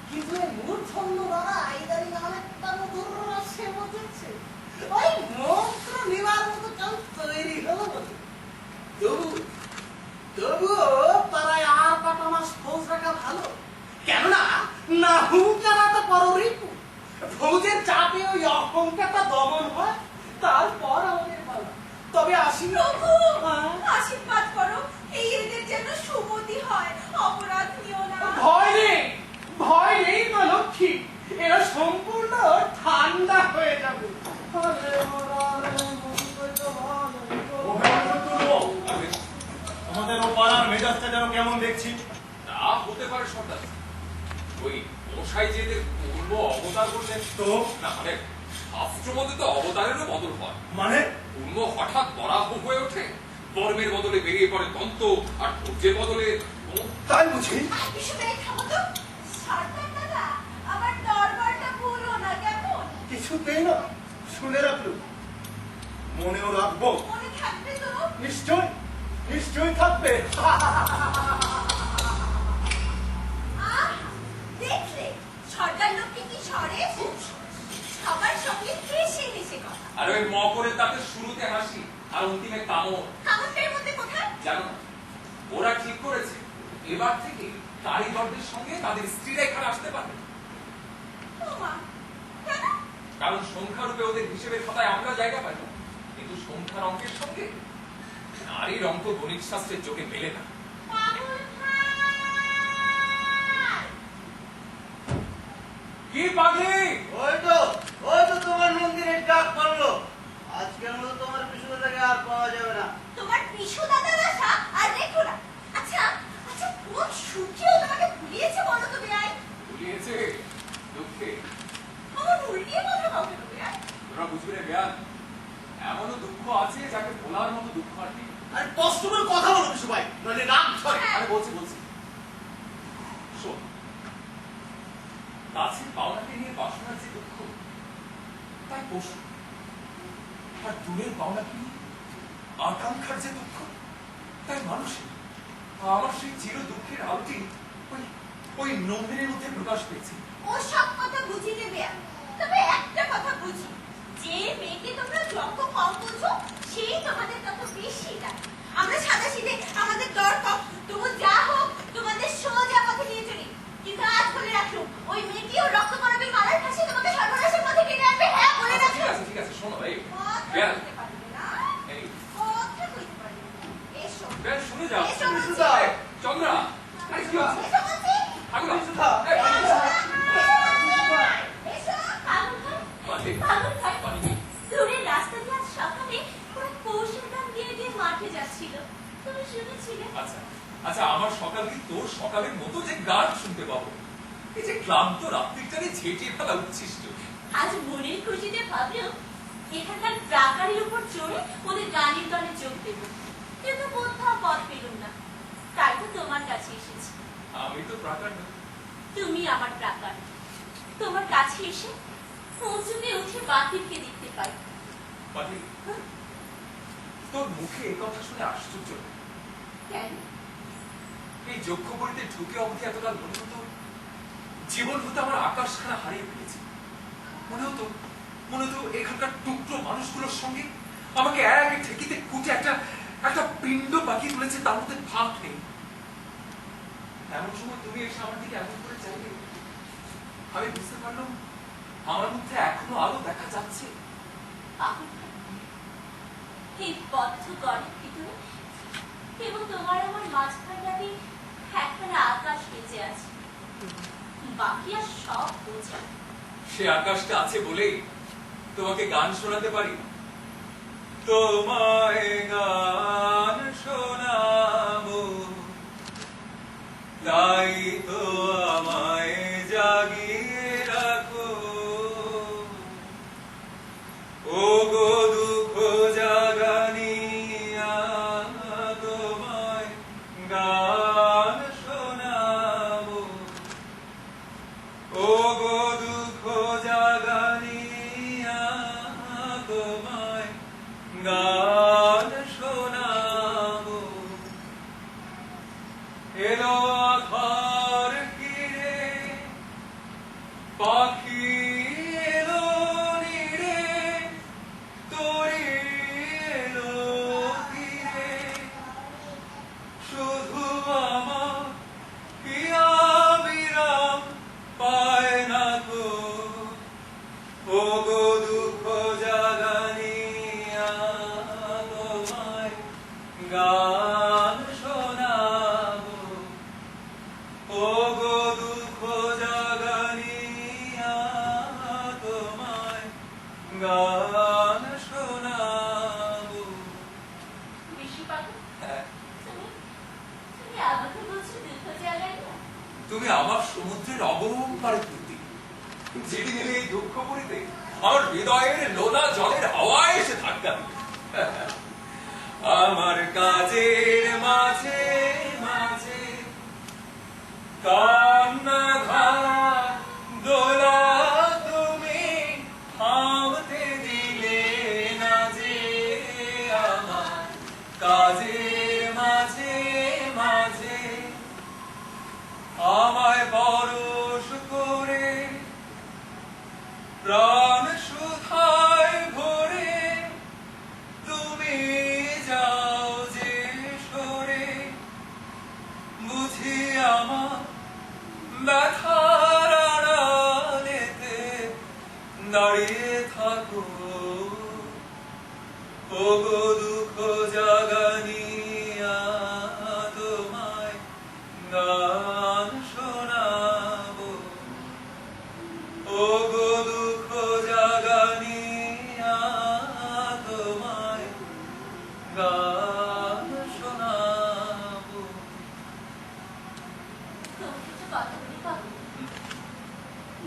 কিন্তু এই মূর্ধন্য দ্বারা আইদারি অনেকটা মধুর রসে বসেছে। ওই মন্ত্র নেওয়ার মতো কেউ তৈরি হলো বলে। তবুও পাড়ায় আর কটা মাস ফৌজ রাখা ভালো। কেননা না হুঙ্কারা তো পররিপু, ফৌজের চাপে ওই অহংকারটা দমন হয়, তারপর আমাদের পালা। তবে আসি প্রভু হ্যাঁ? আশীর্বাদ করো, এই এদের যেন সুমতি হয়, অপরাধ নিও না। ভয় নেই মা লক্ষ্মী, এরা সম্পূর্ণ ঠান্ডা হয়ে যাবে। আমাদের ও পাড়ার মেজাজটা যেন কেমন দেখছি। তা হতে পারে সর্দার। ওই মশাই যে এদের পূর্ব অবতার বললেন তো না, মানে শাস্ত্র মতে তো অবতারেরও বদল হয়। মানে পূর্ব হঠাৎ বরাহ হয়ে ওঠে, বর্মের বদলে বেরিয়ে পড়ে দন্ত, আর ধৈর্যের বদলে তাই বুঝি। এসব এই থামো তো। সর্দার দাদা, আমার দরবারটা ভুলো না কেমন? কিছুতেই না, শুনে রাখলো, মনেও রাখবো। মনে থাকবে তো? নিশ্চয় থাকবে। দেখলে সর্দার লোককে কি সরে, সবার সঙ্গে হেসে হেসে কথা। আর ওই মকরের তাতে শুরুতে হাসি আর অন্তিমে কামড়। কাগজটার মধ্যে কোথায়? জানো না, ওরা ঠিক করেছে এবার থেকে কারিগরদের সঙ্গে তাদের স্ত্রীরা এখানে আসতে পারে। ও মা, কেন? কারণ সংখ্যারূপে ওদের হিসেবের খাতায় আমরা জায়গা পাই না, কিন্তু সংখ্যার অঙ্কের সঙ্গে নারীর অঙ্ক গণিত শাস্ত্রের চোখে মেলে না। পাগল ভাই! কি পাগলি? ওই তো তোমার মন্দিরের ডাক পড়লো। আজকের মতো তোমার বিশুদাকে আর পাওয়া যাবে না। তোমার পিসু দাদার আশা আর রেখো না। আচ্ছা কোন সুখেও তোমাকে ভুলিয়েছে বলো তো বেআই? ভুলিয়েছে দুঃখে। আমার উল্টিয়ে বলো কাউকে তো বেআই। তোরা বুঝবি রে বেয়ান, এমনও দুঃখ আছে যাকে ভোলার মতো দুঃখ আর নেই। আরে কষ্ট করে কথা বলো বিশু ভাই, নইলে রাগ ধরে। আরে বলছি শোন, গাছের পাওনাকে নিয়ে বাসনার যে দুঃখ, তাই পশু। আর দূরের পাওনাকে নিয়ে আকাঙ্ক্ষার যে দুঃখ, তাই মানুষের। আমার সেই চির দুঃখের আলটি ওই নন্দিনীর মধ্যে প্রকাশ পেয়েছে। ও সব কথা বুঝি দেবে, তবে একটা কথা বুঝি, যে মেয়েকে তোমরা যত কম বুঝো সেই তোমাদের তত বেশি লাগে। আমরা সাদা সিধে, আমাদের দর কম, তবু যা হোক তোমাদের সোজা পথে নিয়ে চলি। কিন্তু আজ বলে রাখো, ওই মেয়েটিও রক্ত করাবে মালার ফাঁসি তোমাকে সর্বনাশের পথে টেনে আনবে। হ্যাঁ বলে রাখো। ঠিক আছে শোনো এই কথা বেয়ান, বলতে পারবে না, এই কথা বলতে পারবে না। এসো বেয়ান শুনে যাও। এসো বলছি। এই, চন্দ্রা, আরে কি হচ্ছে? এসো বলছি। ঠাকুর, এই, এসো পাগল ভাই, বালি, পাগল ভাই। বালি। দূরের রাস্তা দিয়ে আজ সকালে ওরা কৌশল গান গেয়ে গিয়ে মাঠে যাচ্ছিল, তুমি শুনেছিলে? আচ্ছা আমার সকাল কি তোর সকালের মতো যে গান শুনতে পাবো? এই যে ক্লান্ত রাত্রিটারে ঝেঁটিয়ে ফেলা উচ্ছিষ্ট। আজ মনের খুশিতে ভাবলেও এখানকার প্রাকারের উপর চড়ে ওদের গানের দলে যোগ দেব, কিন্তু কোথাও পথ পেলুম না, তাই তো তোমার কাছে এসেছি। আমি তো প্রাকার না, তুমি আমার প্রাকার। তোমার কাছে এসে উঁচুতে উঠে বাতিলকে দেখতে পাই। বাতিল, তোর মুখে এই কথা শুনে আশ্চর্য। কেন? এই যজ্ঞপুরীতে ঢুকে অবধি এতকাল মনে হতো জীবন হতে আমার আকাশখানা হারিয়ে ফেলেছে। মনে হতো এখানকার টুকরো মানুষগুলোর সঙ্গে আমাকে এক ঠেকিতে কুটে একটা পিণ্ড পাখি তুলেছে, তার মধ্যে ফাঁক নেই। এমন সময় তুমি এসে আমার দিকে এমন করে চাইলে আমি বুঝতে পারলাম আমার মধ্যে এখনো আলো দেখা যাচ্ছে। এই বদ্ধ গড়ের ভিতরে এবং তোমার আমার মাঝখানটাতে একখানা আকাশ বেঁচে আছে, বাকি আর সব বোঝা। সে আকাশটা আছে বলেই তোমাকে গান শোনাতে পারি। তোমায় গান শোনাবো, তাই তো আমায় জাগিয়ে রাখো। ও গো দুঃখ জাগানিয়া, তোমায় গান শোনাবো। ও গো দুঃখ জাগানিয়া, তোমায় গান শোনাবো। এলো আধার ঘিরে, পাখি এলো নিরে, তোরি এলো ঘিরে। শুধু আমার হিয়া বিরাম পায় না গো। ও গো দুঃখ জাগানিয়া, তোমায় গান শোনাবো। ও গো দুঃখ জাগানিয়া, তোমায় গান শোনাবো। বেশি পাখি, হ্যাঁ, তুমি আমাকে বলছো দুঃখ জাগাই না? তুমি আমার সমুদ্রের অবলম্বনে প্রতি যেটি দিলে এই দুঃখ করিতে আমার হৃদয়ের লোনা জলের হাওয়ায় এসে ধাক্কা দিলে। আমার কাজের মাঝে মাঝে কান্না ধারা দোলা তুমি থামতে দিলে না যে। আমার কাজের মাঝে মাঝে আমায় পরশ করে প্রাণ সুধায় ভরে তুমি যাও যে সরে। বুঝি আমার ব্যথার আড়ালেতে দাঁড়িয়ে থাকো। ও গো দুঃখ জাগানিয়া, তোমায় গান শোনাবো। ও গো দুঃখ জাগানিয়া, তোমায় গান শোনাবো। তোমাকে একটা কথা বলি পাবো,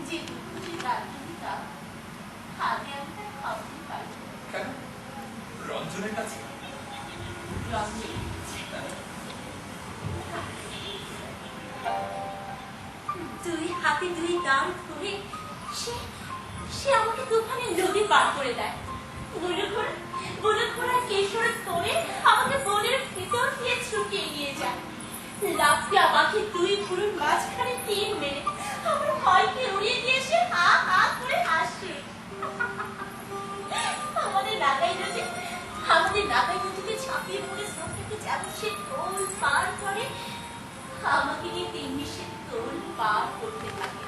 যে দুঃখ যে রাজনীতিটা আগে আমি তার খাওয়াতে পারি। কেন? রঞ্জনের কাছে? রঞ্জন, দুই হাতে দুই গান ধরে সে আমাকে দুখানে নদী পার করে দেয়। বুড়ো ঘোড়া কেশর ধরে আমাকে বনের ভিতর দিয়ে ছুটিয়ে নিয়ে যায়। লাফিয়া বাকি দুই বুড়োর মাঝখানে তীর মেরে আমার ভয়কে উড়িয়ে দিয়ে সে হা হা করে হাসে। আমাদের নাগাই নদীতে ঝাঁপিয়ে পড়ে স্রোতটাকে যেমন সে দোল পার করে, আমাকে নিয়ে তেমনি সে দোল পার করতে থাকে।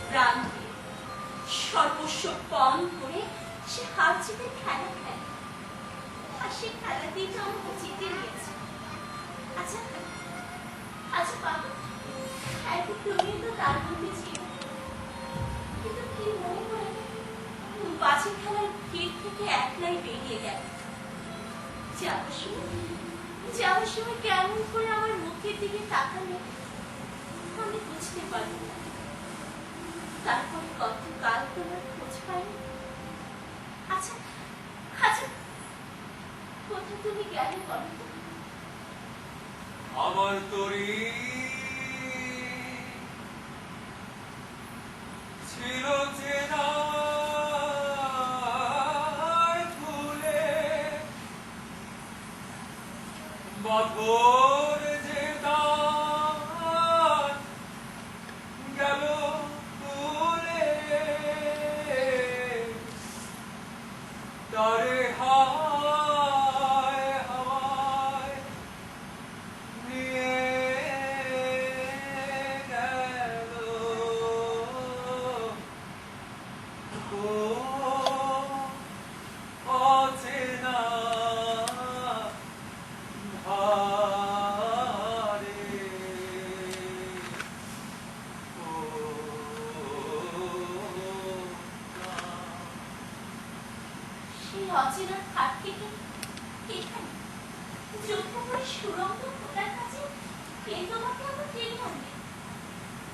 প্রাণ দিয়ে সর্বস্ব পণ করে সে হার জিতে খেলা খেলে, আর সে খেলাতেই তো আমাকে জিতে নিয়েছে। আচ্ছা আচ্ছা বাবা, একদিন তুমিও তো তার মধ্যে ছিল, কিন্তু কি মনে করে বাজি খেলার ভিড় থেকে একলাই বেরিয়ে গেল। যাওয়ার সময় কেমন করে আমার মুখের দিকে তাকালে আমি বুঝতে পারি না। তারপর কতকাল তোমার খোঁজ পাইনি। আচ্ছা আচ্ছা, কোথায় তুমি গেলে বলো তো? আমার তরি ছিল চেনা ফুলে বাঁধর যে দান গেল তুলে তারে হায় হাওয়ায় নিয়ে গেল ও অচেনা ধারে ও সেই অচেনা ঘাট থেকে এখানে যুদ্ধ করে সুরঙ্গ খোলার কাছে কে তোমাকে আবার টেনে আনবে?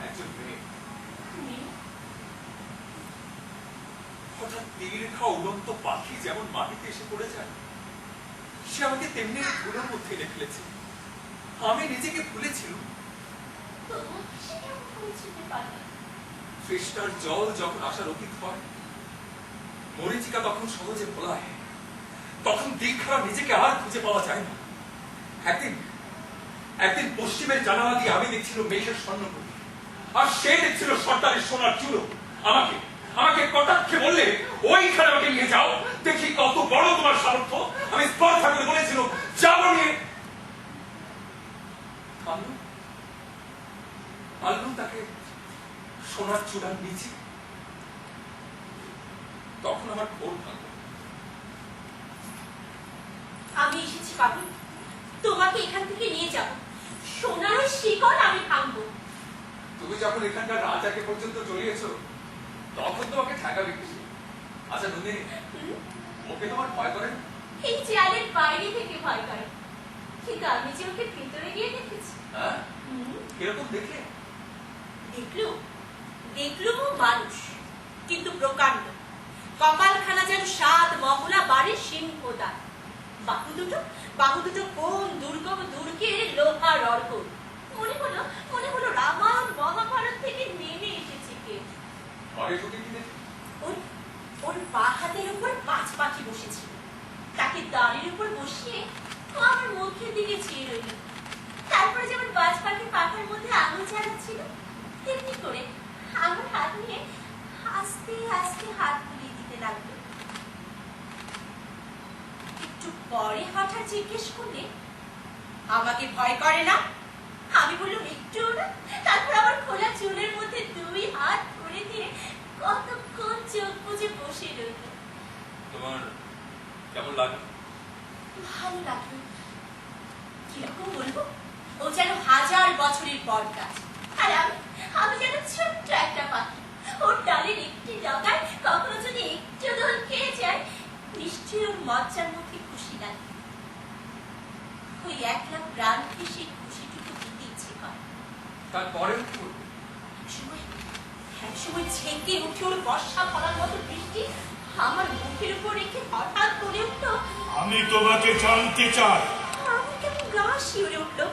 একজন মেয়ে মেয়ে? হঠাৎ দীর্ঘ উড়ন্ত পাখি যেমন মাটিতে এসে পড়ে যায়, সে আমাকে তেমনি ধুলোর মধ্যে এনে ফেলেছে। আমি নিজেকে ভুলেছিলাম। তোমাকে সে কেমন করে চিনতে পারবে? তৃষ্ণার জল যখন আসার অতীত হয়, মরীচিকা তখন সহজে ভোলায়, তখন দীক্ষা নিজেকে আর খুঁজে পাওয়া যায় না। একদিন পশ্চিমের জানালা দিয়ে আমি দেখছিল মেঘের স্বর্ণপুরী, আর সে দেখছিল সর্দারের সোনার চূড়ো। আমাকে কটাক্ষে বললে, ওইখানে আমাকে নিয়ে যাও, দেখি কত বড় তোমার সামর্থ্য। আমি স্পর্ধা করে বলেছিল যাবো নিয়ে। আল্লু তাকে সোনার চূড়ার নিচে। তখন আমার ঘোর ভাঙল। আমি এসেছি বাবু, তোমাকে এখান থেকে নিয়ে যাব। সোনার ওই শিকড় আমি ভাঙবো। তুমি যখন এখানকার রাজাকে পর্যন্ত চলিয়েছ, তখন তোমাকে ঠেকাবে কিছু। আচ্ছা নন্দিনী, ওকে তোমার ভয় করে না? এই চেয়ারের বাইরে থেকে ভয় করে, কিন্তু আমি যে ওকে ভেতরে গিয়ে দেখেছি। হ্যাঁ, কিরকম দেখলে? দেখলুম ও মানুষ, কিন্তু প্রকাণ্ড। কপালখানা যেন 7 মহলা বাড়ির সিংহদার। বাহু দুটো কোন দুর্গম দুর্গের লোহার অর্ঘ। মনে হলো রামায়ণ মহাভারত থেকে নেমে এসেছে কে। ঘরে ঢুকে কি দেখলে? ওর পা হাতের উপর 5 পাখি বসেছিল। তাকে দাঁড়ের উপর বসিয়ে আমার মুখের দিকে চেয়ে রইল। তারপরে যেমন 5 পাখি পাখার মধ্যে আঙুল চালাচ্ছিল, তেমনি করে আমার হাত নিয়ে আস্তে আস্তে হাত বুলিয়ে দিতে লাগলো। একটু পরে হঠাৎ জিজ্ঞেস করলে, আমাকে ভয় করে না? আমি বললাম একটু না। তারপর আমার খোলা চুলের মধ্যে 2 হাত ধরে দিয়ে কতক্ষণ চোখ বুজে বসে রইল। তোমার কেমন লাগলো? ভালো লাগলো। কিরকম বলবো, ও যেন 1000 বছরের বট গাছ, আর আমি যেন ছোট্ট একটা পাখি। ওর ডালের একটি ডাগায় কখনো যদি একটু দোল খেয়ে যায়, নিশ্চয়ই ওর মজ্জার মুখে খুশি লাগে। ওই একলা প্রাণ খুশি খুশিটুকু দিতে ইচ্ছে হয়। তারপরেও কি করবে? একসময় ছেঁকে উঠে ওর বর্ষা ফলার মতো বৃষ্টি আমার মুখের উপর রেখে হঠাৎ করে উঠলো, আমি তোমাকে জানতে চাই। আমার কেমন গা শিউরে উঠলো।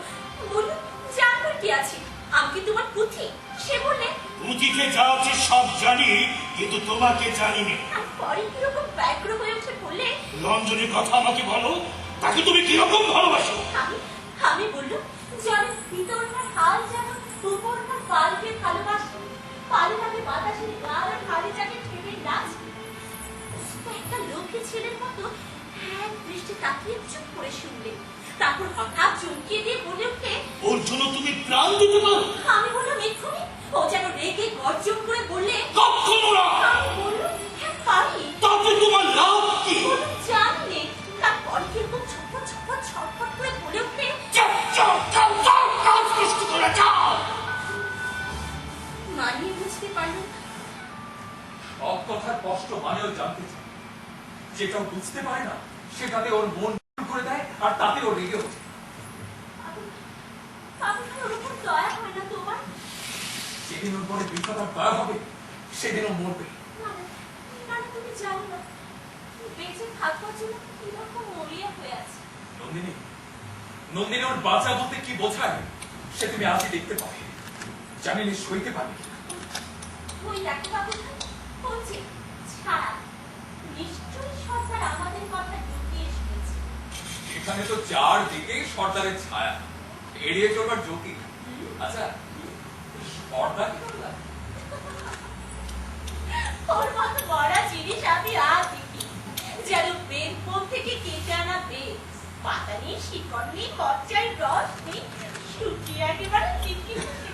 বলল, জানবার কি আছে, আমি কি তোমার পুঁথি? সে বললে, পুঁথিতে যা আছে সব জানি, কিন্তু তোমাকে জানি না। আর পরে কিরকম ব্যগ্র হয়ে উঠে বললে, রঞ্জনের কথা আমাকে বলো, তাকে তুমি কিরকম ভালোবাসো? আমি বললুম, জলের ভিতরকার হাল যেন উপরকার পালকে ভালোবাসে। পালটাকে বাতাসের গাল আর হাড়ি যাকে ঠেলে নাচ। একটা লোকের ছেলের মতো এক দৃষ্টি তাকিয়ে চুপ করে শুনলে। তারপর হঠাৎ চমকিয়ে দিয়ে বলে উঠলে, ওর জন্য তুমি প্রাণ দিতে পারো? আমি বললাম এক্ষুনি। ও যেন রেগে গর্জন করে বললে, কখনো না। আমি বললাম, হ্যাঁ পারি। তাতে তোমার লাভ কি? বললাম, জানি নে। তারপর কিরকম ছটফট ছটফট ছটফট করে বলে উঠলে, মানিয়ে বুঝতে পারলো না। সব কথার কষ্ট মানেও জানতে চায়। যেটা বুঝতে পারে না, সেটাতে ওর মন করে দেয়, আর তাতে ও রেগে ওঠে। ওর উপর দয়া হয় না তোমার? যেদিন ওর পরে বিপদার দয়া হবে, সেদিন ও মরবে। না, তুমি জানো না বেঁচে থাকবার জন্য কিরকম মরিয়া হয়ে আছে। নন্দিনী ওর বাঁচা বলতে কি বোঝায়, সে তুমি আজই দেখতে পাবে। জানি না সইতে পারবে। ওই দেখো বাবু বলছে ছাড়া নিশ্চয়ই সরকার আমাদের কথা লুকিয়ে শুনেছে। এখানে তো চারদিকেই সর্দারের ছায়া, এড়িয়ে চলবার ঝুঁকি। আচ্ছা সর্দার কি করলাম? ওর মতো বড় জিনিস আমি আর দেখি, যেন বেদপন থেকে কেটে আনা বেদ, পাতা নেই, শিকড় নেই, মজ্জার রস নেই, শুকিয়ে একেবারে লিখি করছে।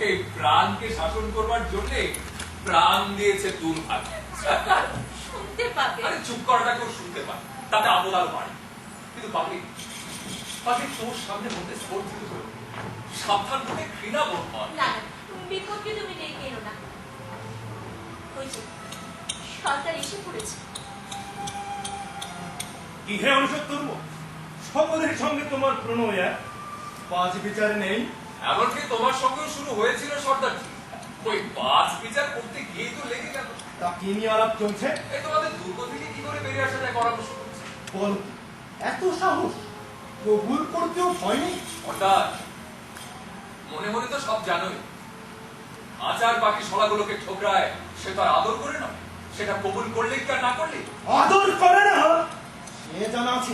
এই প্রাণকে শাসন করবার জন্য প্রাণ দিয়েছে দুর্ভাগ্য। শুনতে পাবে। আরে চুপ করাটা কেউ শুনতে পায়, তাতে আপদ আরো বাড়ে। কিন্তু পাবলি তোর সামনে বলতে স্পর্ধিত হলো, সাবধান করে ঘৃণা বোধ হয়। না না, বিপদকে তুমি ডেকে এনো না। ওই যে সরকার এসে পড়েছে। কি হে অনুসত্তর্ম, সকলের সঙ্গে তোমার প্রণয় এক, বাজ বিচার নেই। এমনকি তোমার সঙ্গেও শুরু হয়েছিল সর্দারজি, ওই বাজ বিচার করতে গিয়েই তো লেগে গেল। তা কি নিয়ে আলাপ চলছে? এই তোমাদের দুর্গ থেকে কি করে বেরিয়ে আসা যায় পরামর্শ করছে। বল, এত সাহস, কবুল করতেও ভয় নেই? অর্থাৎ মনে মনে তো সব জানোই, আচার বাকি শলাগুলোকে ঠোকরায় সে তো আর আদর করে না, সেটা কবুল করলে কি আর না করলে। আদর করে না সে জানা আছে,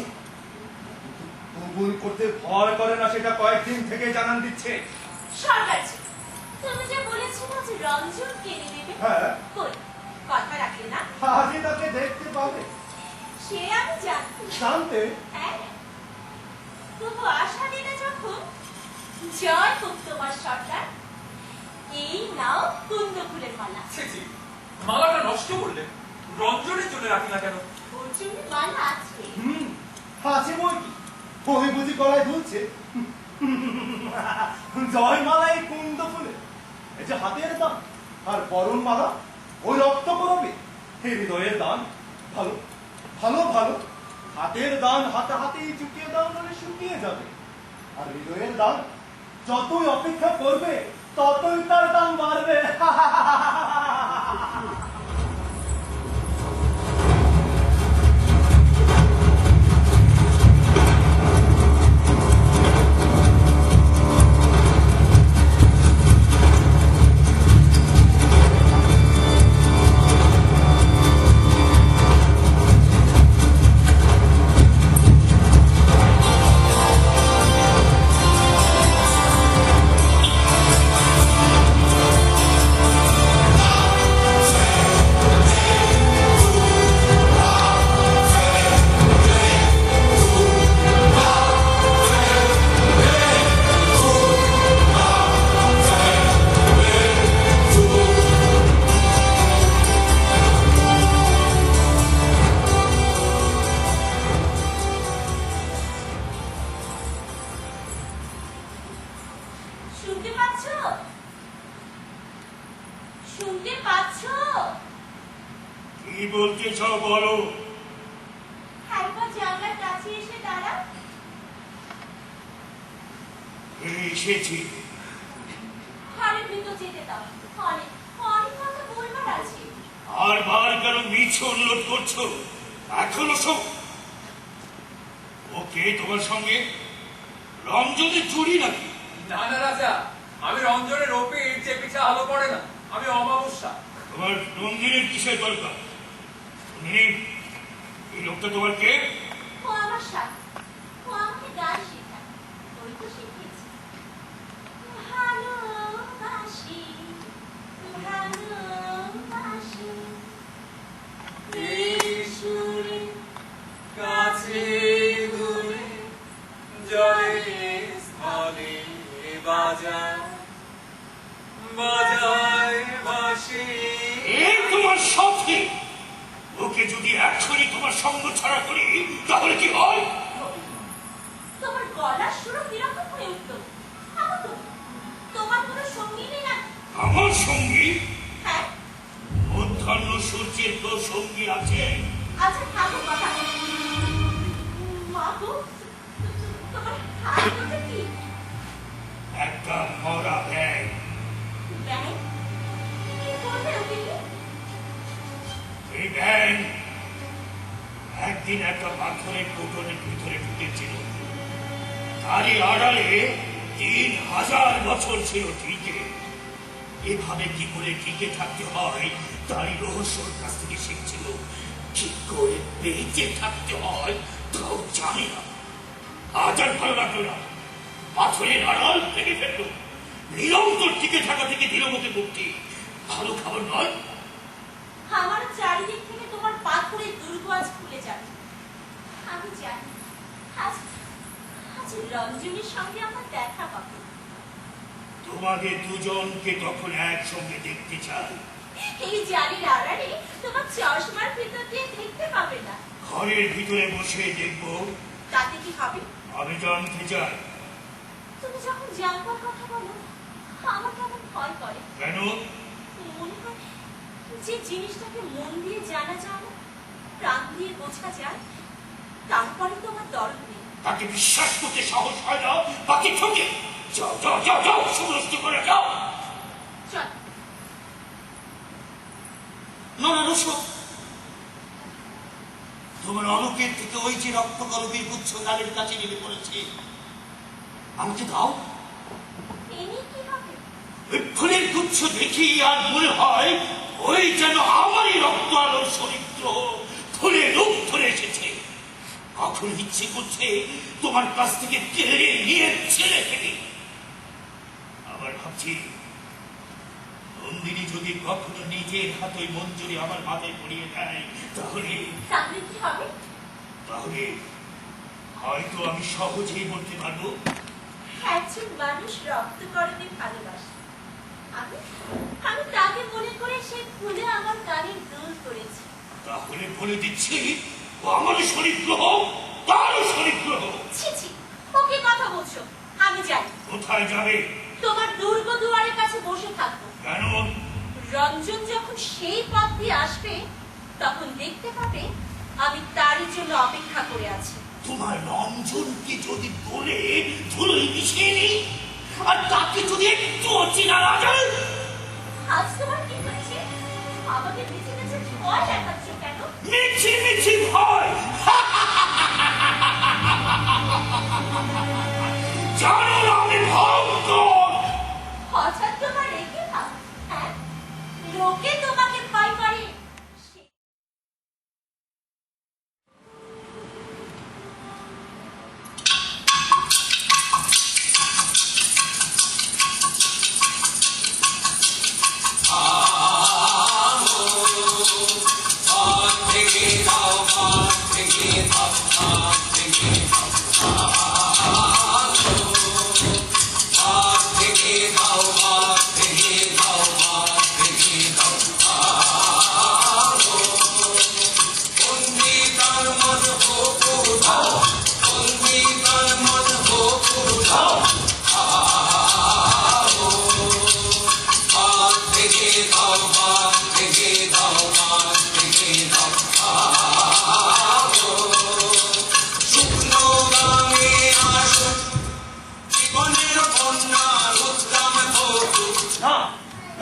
কবুল করতে ভয় করে না সেটা কয়েকদিন থেকে জানান দিচ্ছে। সরকারজি, তুমি যে বলেছিলে যে রঞ্জন কিনে দেবে, হ্যাঁ। কই কথা রাখলে না? আজই তাকে দেখতে পাবে। সে আমি জানতে। জানতে? হ্যাঁ, তবু আশা দিলে যখন, জয় হোক তোমার সরকার। এই নাও কুন্দ ফুলের মালা। ছি ছি, মালাটা নষ্ট করলে, রঞ্জনের জন্য রাখি না কেন? ওর জন্য মালা আছে। আছে বই কি, ওই বুঝি গলায় দুলছে। জয় মালা এই কুন্দ ফুলে, এই যে হাতের দান, আর বরণ মালা ওই রক্ত করবে। হৃদয়ের দান ভালো ভালো ভালো, হাতের দান হাতে হাতেই চুকিয়ে দাও, নাহলে শুকিয়ে যাবে। আর হৃদয়ের দান যতই অপেক্ষা করবে ততই তার দাম বাড়বে। শুনতে পাচ্ছ? শুনতে পাচ্ছ? কি বলতে চাও বলো। একবার জানলার কাছে এসে দাঁড়া। এসেছি। ঘরের ভিতর যেতে দাও, অনেক অনেক কথা বলবার আছে। আর বার কেন মিছ অনুরোধ করছো? এখনো সব ওকে তোমার সঙ্গে রঞ্জনের চুরি নাকি? না না রাজা, আমি রঞ্জনের রূপে এর চেয়ে পিছা আলো পড়ে না, আমি অমাবস্যা। তোমার রঞ্জনের কিসের দরকার? তুমি এই লোকটা তোমার কে? ও আমার সাথে, ও আমাকে গান শেখায়, ওই তো শিখিয়েছি। ভালোবাসি ভালোবাসি এই সুরে কাছে দূরে জলে স্থলে বাজায় বাজায় বাঁশি। এই তোমার সাথে ওকে যদি এক্ষুনি তোমার সঙ্গ ছাড়া করি তাহলে কি হয়? তোমার গলার সুরও কিরকম হয়ে উঠল? থামো তো, তোমার কোনো সঙ্গী নেই না? আমার সঙ্গী? হ্যাঁ। মধ্যাহ্ন সূর্যের তো সঙ্গী আছে। আচ্ছা থাকো কথা। মা গো, তোমার হাতটা কি? একটা মরা ব্যাগ। ব্যাং? কি করবে ওকে নিয়ে? এই ব্যাগ একদিন একটা পাথরের কোটনের ভিতরে ঢুকেছিল, তারই আড়ালে 3000 বছর ছিল টিকে। এভাবে কি করে টিকে থাকতে হয় তারই রহস্যর কাছ থেকে শিখছিল। কি করে বেঁচে থাকতে হয় তাও জানি না। আজ আর ভালো লাগলো না। পাথরের আড়াল ভেঙে ফেললো। নিরন্তর টিকে থাকা থেকে ধীরমতে মুক্তি ভালো খাবার নয়। আমার চারিদিক থেকে তোমার পাথরের দুর্গ আজ খুলে যাবে। আমি জানি আজ আজ রঞ্জনীর সঙ্গে আমার দেখা পাবে। তোমাদের দুজনকে তখন একসঙ্গে দেখতে চাই। এই জালির আড়ালে তোমার চশমার ভিতর দিয়ে দেখতে পাবে না। ঘরের ভিতরে বসে দেখবো। তাতে কি হবে? আমি জানতে চাই। তুমি যখন জানবার কথা বলো আমার কেমন ভয় করে। কেন? মনে হয় যে জিনিসটাকে মন দিয়ে জানা যায় না, প্রাণ দিয়ে বোঝা যায়, তারপরে তোমার দরদ নেই। তাকে বিশ্বাস করতে সাহস হয় না। বাকি ঠকে যাও যাও যাও যাও, সমস্ত করে যাও। চল। না না রসো, তোমার অলোকের থেকে ওই যে রক্ত কলমের গুচ্ছ গালের কাছে নেমে পড়েছে, আমাকে দাও। এনে কি হবে? ওই ফুলের গুচ্ছ দেখি আর মনে হয় ওই যেন আমারই রক্ত আলোর চরিত্র ফুলে রূপ ধরে এসেছে। কখন ইচ্ছে করছে তোমার কাছ থেকে কেড়ে নিয়ে ছেড়ে ফেলি। আবার ভাবছি নন্দিনী যদি কখনো নিজের হাতে মঞ্জুরি আমার মাথায় পড়িয়ে দেয় তাহলে তাহলে কি হবে? তাহলে হয়তো আমি সহজেই বলতে পারবো একজন মানুষ রক্তকরণে ভালোবাসে। আমি আমি তাকে মনে করে সেই ফুলে আমার গানের দোল করেছি। তাহলে বলে দিচ্ছি ও আমার শরীর গ্রহ, তারও শরীর গ্রহ। ছি ছি, ওকে কথা বলছো? আমি জানি কোথায় যাবে? তোমার দুর্গ দুয়ারের কাছে বসে থাকবো। কেন? রঞ্জন যখন সেই পথ দিয়ে আসবে তখন দেখতে পাবে আমি তারই জন্য অপেক্ষা করে আছি। তোমার রঞ্জনকে যদি বলে ধুলোয় মিশিয়ে নি, আর তাকে যদি একটু অচেনা না যায়। আজ তোমার কি হয়েছে? আমাকে বেঁচে বেঁচে ভয় দেখাচ্ছ কেন? মিছি মিছি ভয়। জানো না আমি ভয়ঙ্কর। হঠাৎ তোমার রেখে থাক। হ্যাঁ, লোকে তোমাকে ভয় করে।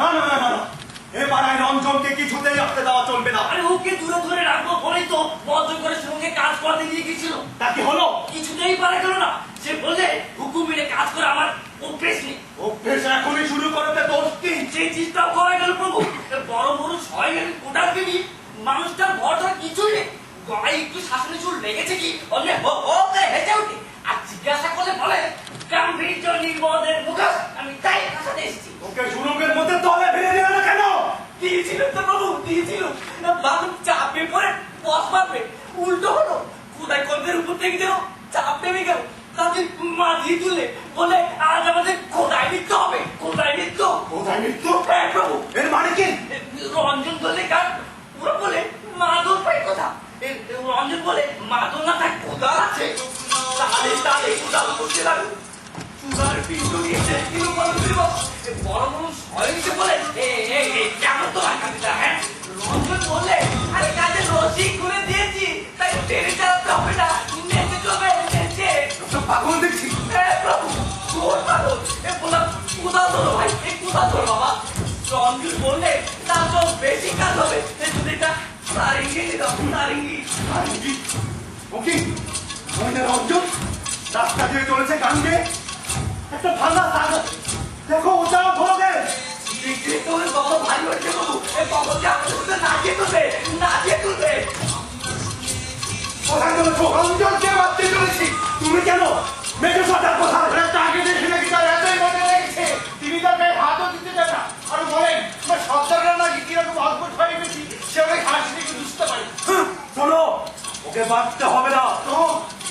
না না না না না, এ পাড়ায় রঞ্জনকে কিছুতেই রাখতে দেওয়া চলবে না। আরে ওকে দূরে ধরে রাখবো বলেই তো বদ্ধ করে সঙ্গে কাজ করতে নিয়ে গেছিল। তা কি হলো? কিছুতেই পারা গেল না। সে বললে হুকুম মেনে কাজ করে আমার অভ্যেস নেই। অভ্যেস এখনই শুরু করতে দোষ কি? সেই চিন্তাও করা গেল প্রভু। বড় বড় ছয় কোটাকে নিয়ে মানুষটার ভরসা কিছুই নেই। গলায় একটু শাসনে চুল লেগেছে কি বললে হো হো করে হেঁটে ওঠে। আর জিজ্ঞাসা করলে বলে গাম্ভীর্য নির্বোধের মুখোশ। আমি তাই ভাষাতে এসেছি। ওকে সুরঙ্গের মধ্যে তলে ফেলে দিল না কেন? দিয়েছিল তো বাবু, দিয়েছিল। বাবু চাপে পড়ে পথ মারবে, উল্টো হলো। কোথায় কর্মের উপর থেকে যেন চাপ নেমে গেল। তাকে মাটিয়ে তুলে বলে আজ আমাদের কোথায় মৃত্যু হবে, কোথায় মৃত্যু। কোথায় মৃত্যু? হ্যাঁ প্রভু। এর মানে কি? রঞ্জন বলে গান, ওরা বলে মাদল পাই কোথা। রঞ্জন বলে মাদল না থাক কোদাল আছে। তাহলে তাহলে কোদাল করতে লাগলো। চুলার পিণ্ড নিয়েছে কিন্তু বড় বড় সহিংসে বলে কেমন তোমার কাজটা। হ্যাঁ রঞ্জন বললে আরে কাজে রসিক করে দিয়েছি, তাই টেনে চালাতে হবে না, নেচে চলবে নেচে। পাগল দেখছি। হ্যাঁ প্রভু, তোর পাগল। বললাম কোদাল ধরো ভাই, কোদাল ধরো বাবা। রঞ্জন বললে তার তো বেশি কাজ হবে, যদি এটা সারিঙ্গি দিতাম, সারিঙ্গি। ওকে রঞ্জন রাস্তা দিয়ে চলেছে গান গেয়ে। একটা ভাঙা সাগর দেখো, ওটাও ধরবে। তোর কত ভারী হয়েছে বাবু কখনকে আমাদের মধ্যে নাচিয়ে তুলবে নাচিয়ে তুলবে কোথায় চলেছো? অঞ্জনকে বাঁধতে চলেছি। তুমি কেন? মেজো সর্দার কোথায়? তাকে দেখে নাকি তার এতই মনে লেগেছে তিনি তার গায়ে হাতও দিতে চান না। আর বলেন সর্দাররা নাকি কিরকম অদ্ভুত হয়ে গেছি সে অনেক হাসি দেখে বুঝতে পারি। শোনো, ওকে বাঁচতে হবে না,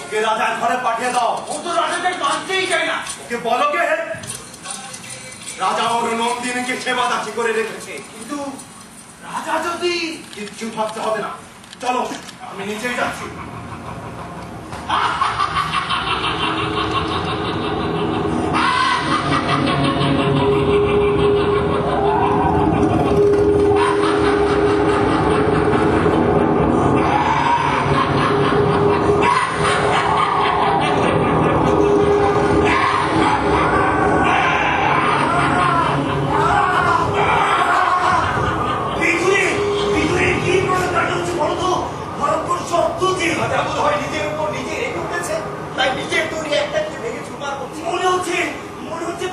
ওকে রাজার ঘরে পাঠিয়ে দাও। ও তো রাজাদের মানতেই চায় না। ওকে বলো কে রাজা ওর নন্দিনীকে সেবা দাসী করে রেখেছে। কিন্তু রাজা যদি কিচ্ছু ভাবতে হবে না, চলো আমি নিচেই যাচ্ছি। রাজা বোধ হয় নিজের উপর নিজে রেগে উঠেছে, তাই নিজের তৈরি একটা কি ভেঙে চুরমার করছে। মনে হচ্ছে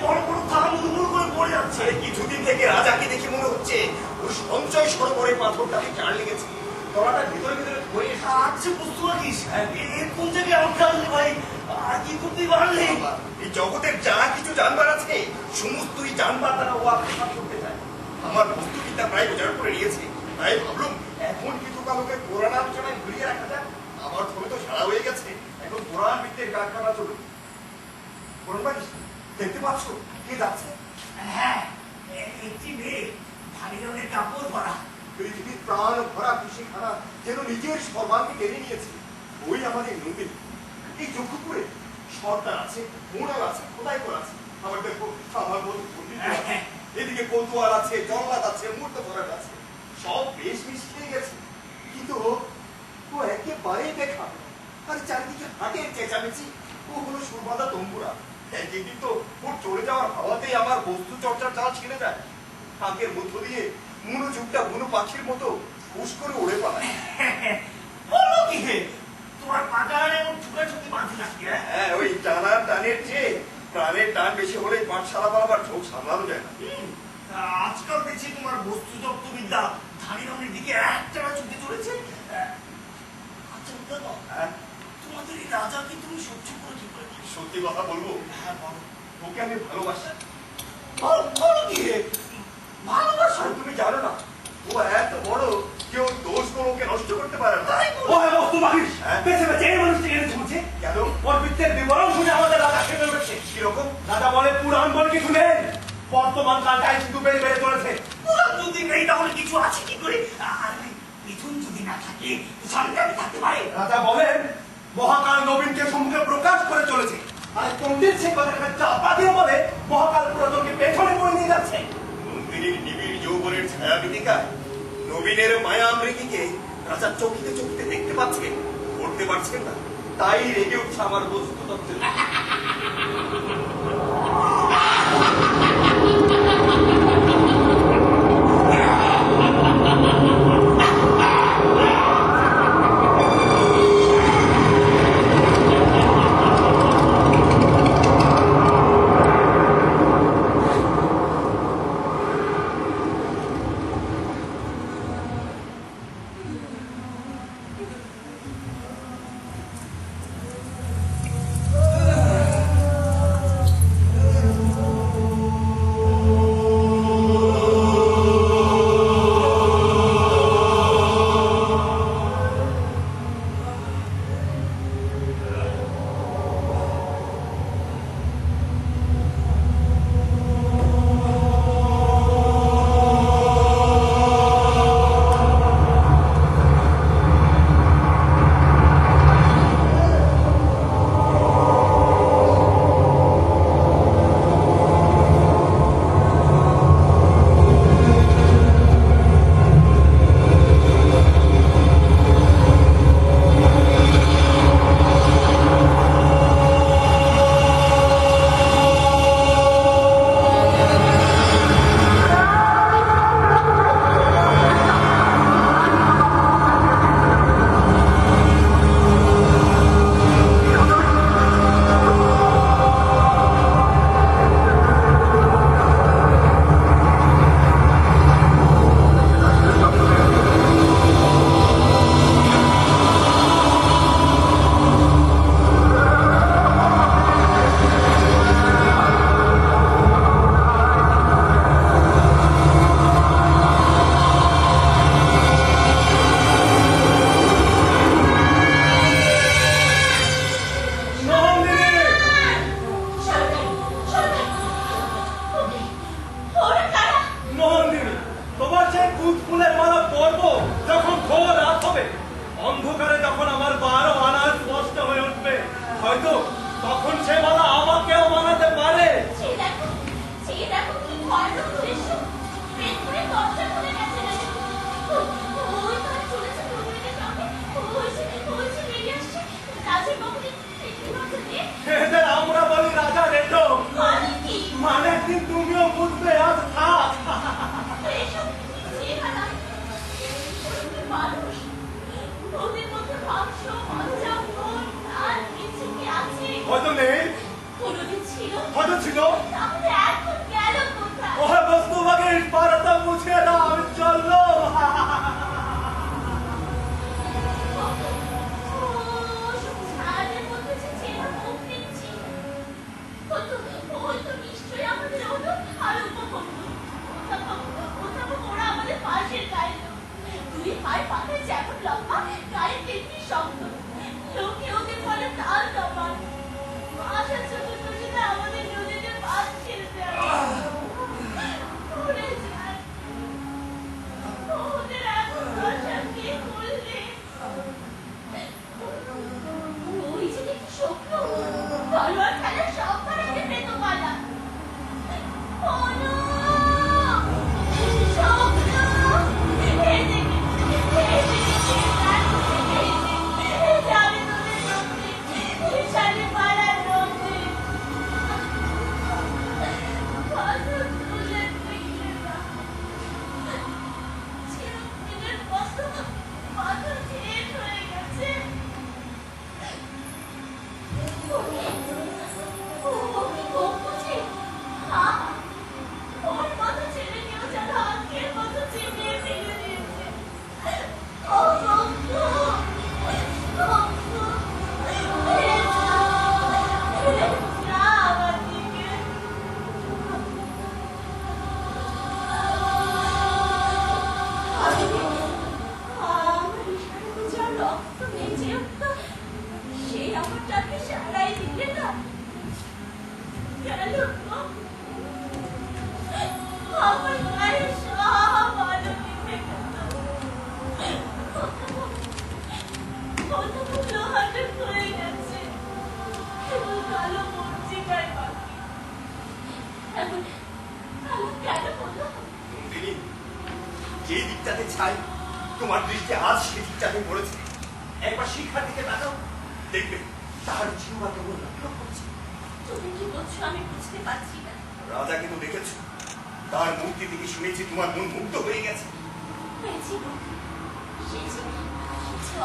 বড় বড় থালা মুড়মুড় করে পড়ে যাচ্ছে। কিছুদিন থেকে রাজাকে দেখে মনে হচ্ছে ওর সঞ্চয় সরোবরের পাথরটাকে চার লেগেছে, তলাটা ভিতরে ভিতরে ধরে আচ্ছা বুঝতে পারিস এর কোন জায়গায় আটকাল ভাই, আর কি করতে পারলে? এই জগতের যা কিছু জানবার আছে সমস্তই জানবার দ্বারা ও আত্মসাৎ করতে চায়। আমার বস্তুবিদ্যা প্রায় বোঝার করে নিয়েছে, তাই ভাবলুম এখন কিছু কালোকে পুরাণ আলোচনায় ঘুরিয়ে রাখা যাক। আমার ফলে তো সারা হয়ে গেছে, এখন পুরাণ বৃত্তের কারখানা চলুন। বলুন ভাই, দেখতে পাচ্ছ কে যাচ্ছে? হ্যাঁ, একটি মেয়ে ভারী রঙের কাপড় পরা। পৃথিবীর প্রাণ ভরা খুশি খানা যেন নিজের সর্বাঙ্গে টেনে নিয়েছে। ওই আমাদের নন্দিনী। এই যজ্ঞপুরে সর্দার আছে, মোড়াল আছে, খোদাই করা আছে। আবার দেখো আমার বন্ধু পণ্ডিত আছে, এদিকে কোতোয়াল আছে, জল্লাদ আছে, মূর্ত ভরাট আছে, সব বেশ মিশিয়ে গেছে। কিন্তু ও একেবারে দেখা, আর চারিদিকে হাটের চেঁচামেচি, ও হলো সুরবাদা তম্বুরা। একদিন তো ওর চলে যাওয়ার হাওয়াতেই আমার বস্তু চর্চার চাল ছিঁড়ে যায়। ফাঁকের মধ্য দিয়ে মুনো যুগটা বুনো পাখির মতো হুশ করে উড়ে পালায়। বলো কি হে, তোমার পাটায় এমন ছুটাছুটি বাঁধি নাকি? হ্যাঁ, ওই টানার টানের চেয়ে প্রাণের টান বেশি হলে পাঠশালা পালাবার ঝোঁক সামলানো যায় না। আজকাল দেখছি তোমার বস্তুতত্ত্ববিদ্যা ধানি রঙের দিকে একটানা ছুটে চলেছে। আচ্ছা দাদা, তোমাদের এই রাজাকে তুমি সহ্য করে কি করে? সত্যি কথা বলবো, হ্যাঁ বলো। ওকে আমি ভালোবাসি। বলো কি হে, ভালোবাসো? আর তুমি জানো না, ও এত বড় কেউ দোষ করে ওকে নষ্ট করতে পারে না। ও হ্যাঁ বস্তু মাহিস, বেছে বেছে এই মানুষটিকে এনে ছুটছে। কেন? ওর বৃত্তের বিবরণ শুনে আমাদের রাজা খেপে উঠেছে। কিরকম? রাজা বলে পুরাণ বলে কিছু নেই, বর্তমান কালটাই শুধু বেড়ে বেড়ে চলেছে। পুরাণ যদি নেই তাহলে কিছু আছে কি করে? আর মিথুন যদি না থাকে সন্তান থাকতে পারে। রাজা বলেন মহাকাল নবীনকে সম্মুখে প্রকাশ করে চলেছে, আর পণ্ডিত সে কথাটা চাপা দিয়ে বলে মহাকাল পুরাতনকে পেছনে পড়ে নিয়ে যাচ্ছে। নন্দিনীর নিবিড় যৌবনের ছায়া বিদিকায় নবীনের মায়া আমৃতিকে রাজা চকিতে চকিতে দেখতে পাচ্ছেন, করতে পারছেন না, তাই রেগে উঠছে আমার বস্তু তত্ত্বের। দুধ ফুলের মালা পরবো যখন ঘোর রাত হবে, অন্ধকারে যখন আমার 12 আনা স্পষ্ট হয়ে উঠবে, হয়তো তখন সে মালা আমাকেও মানাতে পারে। সে দেখো কি ভয়ানক দৃশ্য। পেট করে দরজা খুলে গেছে নাকি। ওই তার চলেছে প্রহরীদের সঙ্গে। ওই সে বেরিয়ে আসছে। রাজের বাবুকে দেখতে পাচ্ছে। এদের আমরা বলি রাজা রেটো। মানে কি? মানে একদিন তুমিও বুঝবে, আজ থাক। এসব চেহারা, মানুষ, ওদের মধ্যে মাংস, মজা, মন, আর কিছু কি আছে? হয়তো নেই, কোনোদিন ছিল, হয়তো ছিল। তাহলে এখন গেল কোথায়? ওহ বস্তুভাগে পারতা মুছে দাও, আমি চললো। ওসব ছায়াদের মধ্যে যে চেনা মুখ দেখছি, ও তো নিশ্চয়ই আমাদের অনু আর উপকন্যা। ওরা আমাদের পাশের গায়ে লোক। দুই পায়ে পাতায় যেমন লম্বা, গায়ে তেমনি শক্ত। লোকে ওদের বলে তাল কামান। আশার চতুর্দশীতে আমাদের নদীতে মাছ খেলতে আসে। উড়ে যায়। ওদের এখন দশা কে করলে? ওই যে দেখি স্বপ্ন, তলোয়ার খেলার সব পাড়াতে প্রেতমালা। অনু! স্বপ্ন! এই যে, যাবে তোদের রক্তে, এই শাড়ি পাড়ার রক্তে। কথা তুলে ফেলে না। চিরদিনের মতো মাথা ঢের হয়ে গেছে। ও বুঝি? ওর মতো ছেলে কেউ যেন আজকের মতো চিবিয়ে ফেলে দিয়েছে। ও গঙ্গু! গঙ্গু! যা আমার দিকে। আমার ইশারাতে যা রক্ত নেচে উঠত, সে আমার তাকে সারাই দিলে না। গেল গো। আমার গায়ে সব আলো নিভে গেল। কোথাও লোহাটা হয়ে গেছে, কেবল কালো মরচিকায় বাকি। এমন কেন বলো? নন্দিনী, যে দিকটাতে চাই তোমার দৃষ্টি আজ সে দিকটাতে পড়েছে। একবার শিক্ষার দিকে তাকাও, দেখবে তার জিহ্বা কেবল লক্ষ্য করছে। তুমি কি বলছো আমি বুঝতে পারছি না। রাজাকে তো দেখেছো, তার মূর্তি থেকে শুনেছি তোমার মন মুগ্ধ হয়ে গেছে। হয়েছে গো। সে যে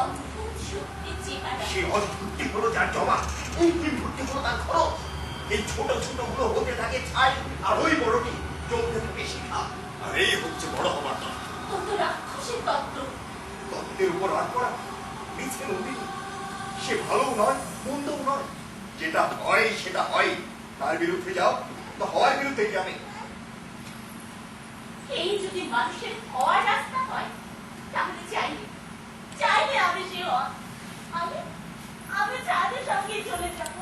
অদ্ভুত শক্তির চেহারা। সেই অদ্ভুতটি হলো যার জমা, এই ভর্তি হলো তার খরচ। এই ছোট ছোট গুলো হতে থাকে ছাই, আর ওই বড়টি জমতে থাকে শিখা। আর এই হচ্ছে বড় হবার তত্ত্ব। কত রাক্ষসের তত্ত্ব। তত্ত্বের উপর রাগ করা মিছে নন্দিনী। সে ভালোও নয়, মন্দও নয়। যেটা হয় সেটা হয়। তার বিরুদ্ধে যাও তো হওয়ার বিরুদ্ধে যাবে। এই যদি মানুষের হওয়ার রাস্তা হয়, তাহলে চাইলে আমি সে হওয়া। আমি চাঁদের সঙ্গে চলে যাবো।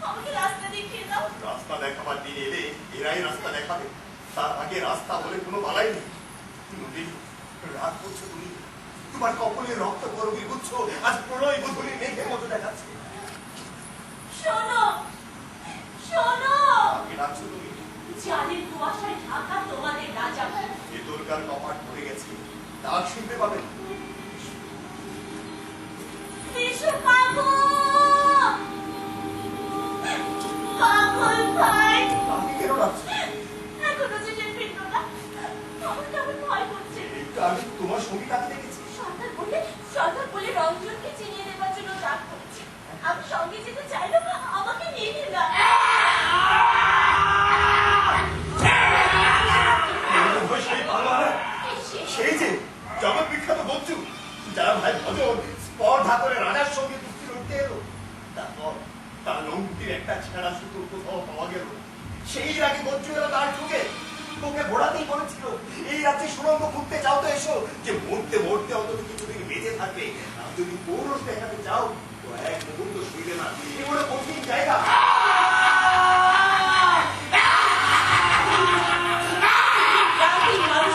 আমাকে রাস্তা দেখিয়ে দাও। রাস্তা দেখাবার দিন এলে এরাই রাস্তা দেখাবে। তার আগে রাস্তা বলে কোনো বালাই নেই। নন্দিনী, রাগ করছো তুমি। তোমার কপালে রক্ত করবি বুঝছো, আজ প্রলয় গধূলি মেঘের মতো দেখাচ্ছে। শোনো, শোনো, আমাকে ডাকছো তুমি? জালের কুয়াশায় ঢাকা তোমাদের রাজা। ভেতরকার কপাট পড়ে গেছে, ডাক শুনতে পাবেন। বিশু বাবু! পাগল ভাই! আমাকে কেন ডাকছো? এখনো যে সে ফিরলো না, আমার কেমন ভয় করছে। এটা আমি তোমার সঙ্গী ডাকতে দেখেছি। সরকার বলে রঞ্জনকে চিনিয়ে দেবার জন্য ডাক করেছে। আমি সঙ্গে যেতে চাইলো, আমাকে নিয়ে নিল। সেই যে জগৎ বিখ্যাত বন্ধু, যারা ভাই ভজন স্পর্ধা করে রাজার সঙ্গে কুস্তি লড়তে এলো। তারপর তার লঙ্কির একটা ছেঁড়া সুতো কোথাও পাওয়া গেল। সেই রাগে বঞ্চু এলো তার যুগে। তোকে ঘোরাতেই বলেছিল, এই রাত্রে সুরঙ্গ খুঁজতে চাও তো এসো, যে মরতে মরতে অন্তত কিছুদিন বেঁচে থাকবে। আর যদি পৌরুষ দেখাতে চাও তো এক মুহূর্ত শুইবে না। এগুলো কঠিন জায়গা। রাতেই মানুষ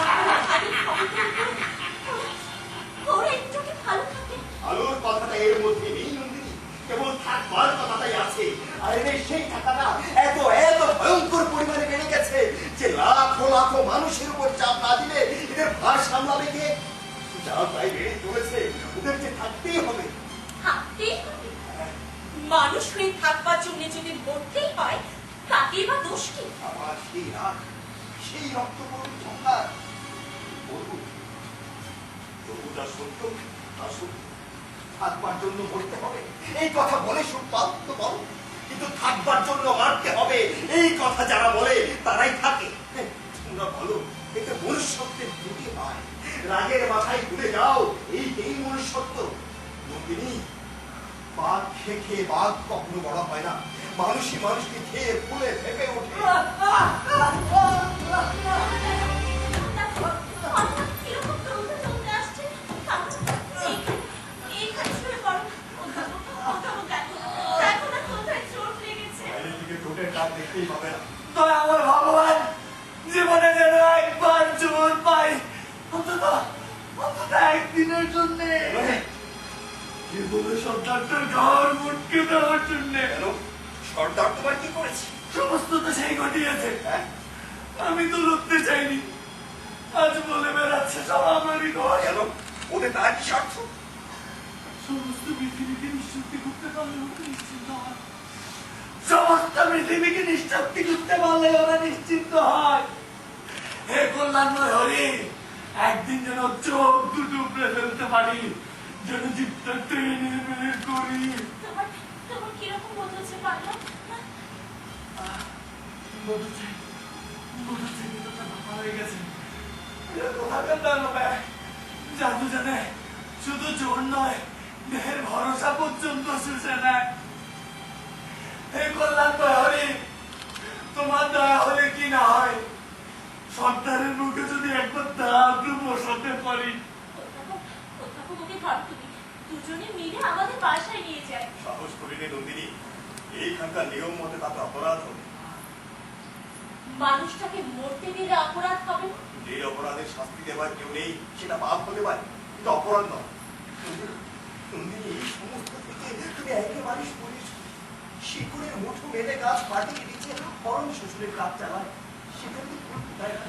এদের ভার সামলাবে কে? যা তাই বেড়ে চলেছে, ওদের যে থাকতেই হবে। থাকতেই হবে। মানুষ হয়ে থাকবার জন্য যদি মরতেই হয়, তাকেই বা দোষ কি? আমার সেই রাগ, সেই রক্ত করুন সংখ্যার বলবো, তবু যা সত্য তা সত্য। থাকবার জন্য মরতে হবে এই কথা বলে সুখ পাও তো বলো, কিন্তু থাকবার জন্য মারতে হবে এই কথা যারা বলে তারাই থাকে। তোমরা বলো এতে মনুষ্যত্বের ত্রুটি হয়, রাগের মাথায় ভুলে যাও এই মনুষ্যত্ব। নন্দিনী, বাঘ খেয়ে খেয়ে বাঘ কখনো বড় হয় না, মানুষই মানুষকে খেয়ে ফুলে ফেপে ওঠে। এরকম চলতে চলতে আসছে, এইখানে শুয়ে পড়ো। দেখো না কোথায় চোট লেগেছে। বাইরের দিকে চোটের দাগ দেখতেই পাবে না। তাই আমার ভগবান জীবনে যেন একবার চোট পাই, অন্তত একদিনের জন্য। জীবনে সর্দারটার ঘর মুটকে দেওয়ার জন্য। কেন সর্দার তোমার কি করেছে? সমস্ত তো সেই ঘটিয়েছে, আমি তো লুটতে চাইনি। আজ বলে বেড়াচ্ছে সব আমারই ঘর। কেন ওদের তার কি স্বার্থ? সমস্ত পৃথিবীকে নিঃশক্তি করতে পারলে ওরা নিশ্চিন্ত হয়। সমস্ত পৃথিবীকে নিঃশক্তি করতে পারলে ওরা নিশ্চিন্ত হয়। হে কল্যাণময় হরি, একদিন যেন চোখ দুটো উপরে ফেলতে পারি, যেন জীবটা টেনে বের করি। তোমার কিরকম বোধ হচ্ছে পাগলা? জাদু জানে শুধু জোর নয়, দেহের ভরসা পর্যন্ত শুষে নেয়। হে কল্যাণময় হরি, তোমার দয়া হলে কি না হয়, সর্দারের মুখে যদি একবার দাদু বসাতে পারি। কোথাও ওকে ধর তুমি, দুজনে মিলে আমাদের বাসায় নিয়ে যায়। সাহস করিনি নন্দিনী, এইখানকার নিয়ম মতে তাতে অপরাধ হবে। মানুষটাকে মরতে দিলে অপরাধ হবে না? যে অপরাধের শাস্তি দেওয়ার কেউ নেই সেটা পাপ হতে পারে, কিন্তু অপরাধ নয়। নন্দিনী, এই সমস্ত থেকে তুমি একেবারে বলিস শিকড়ের মুঠো মেলে গাছ মাটির নিচে হরণ শ্বশুরের কাজ চালায়, সেখানে ফুল ফুটায় না,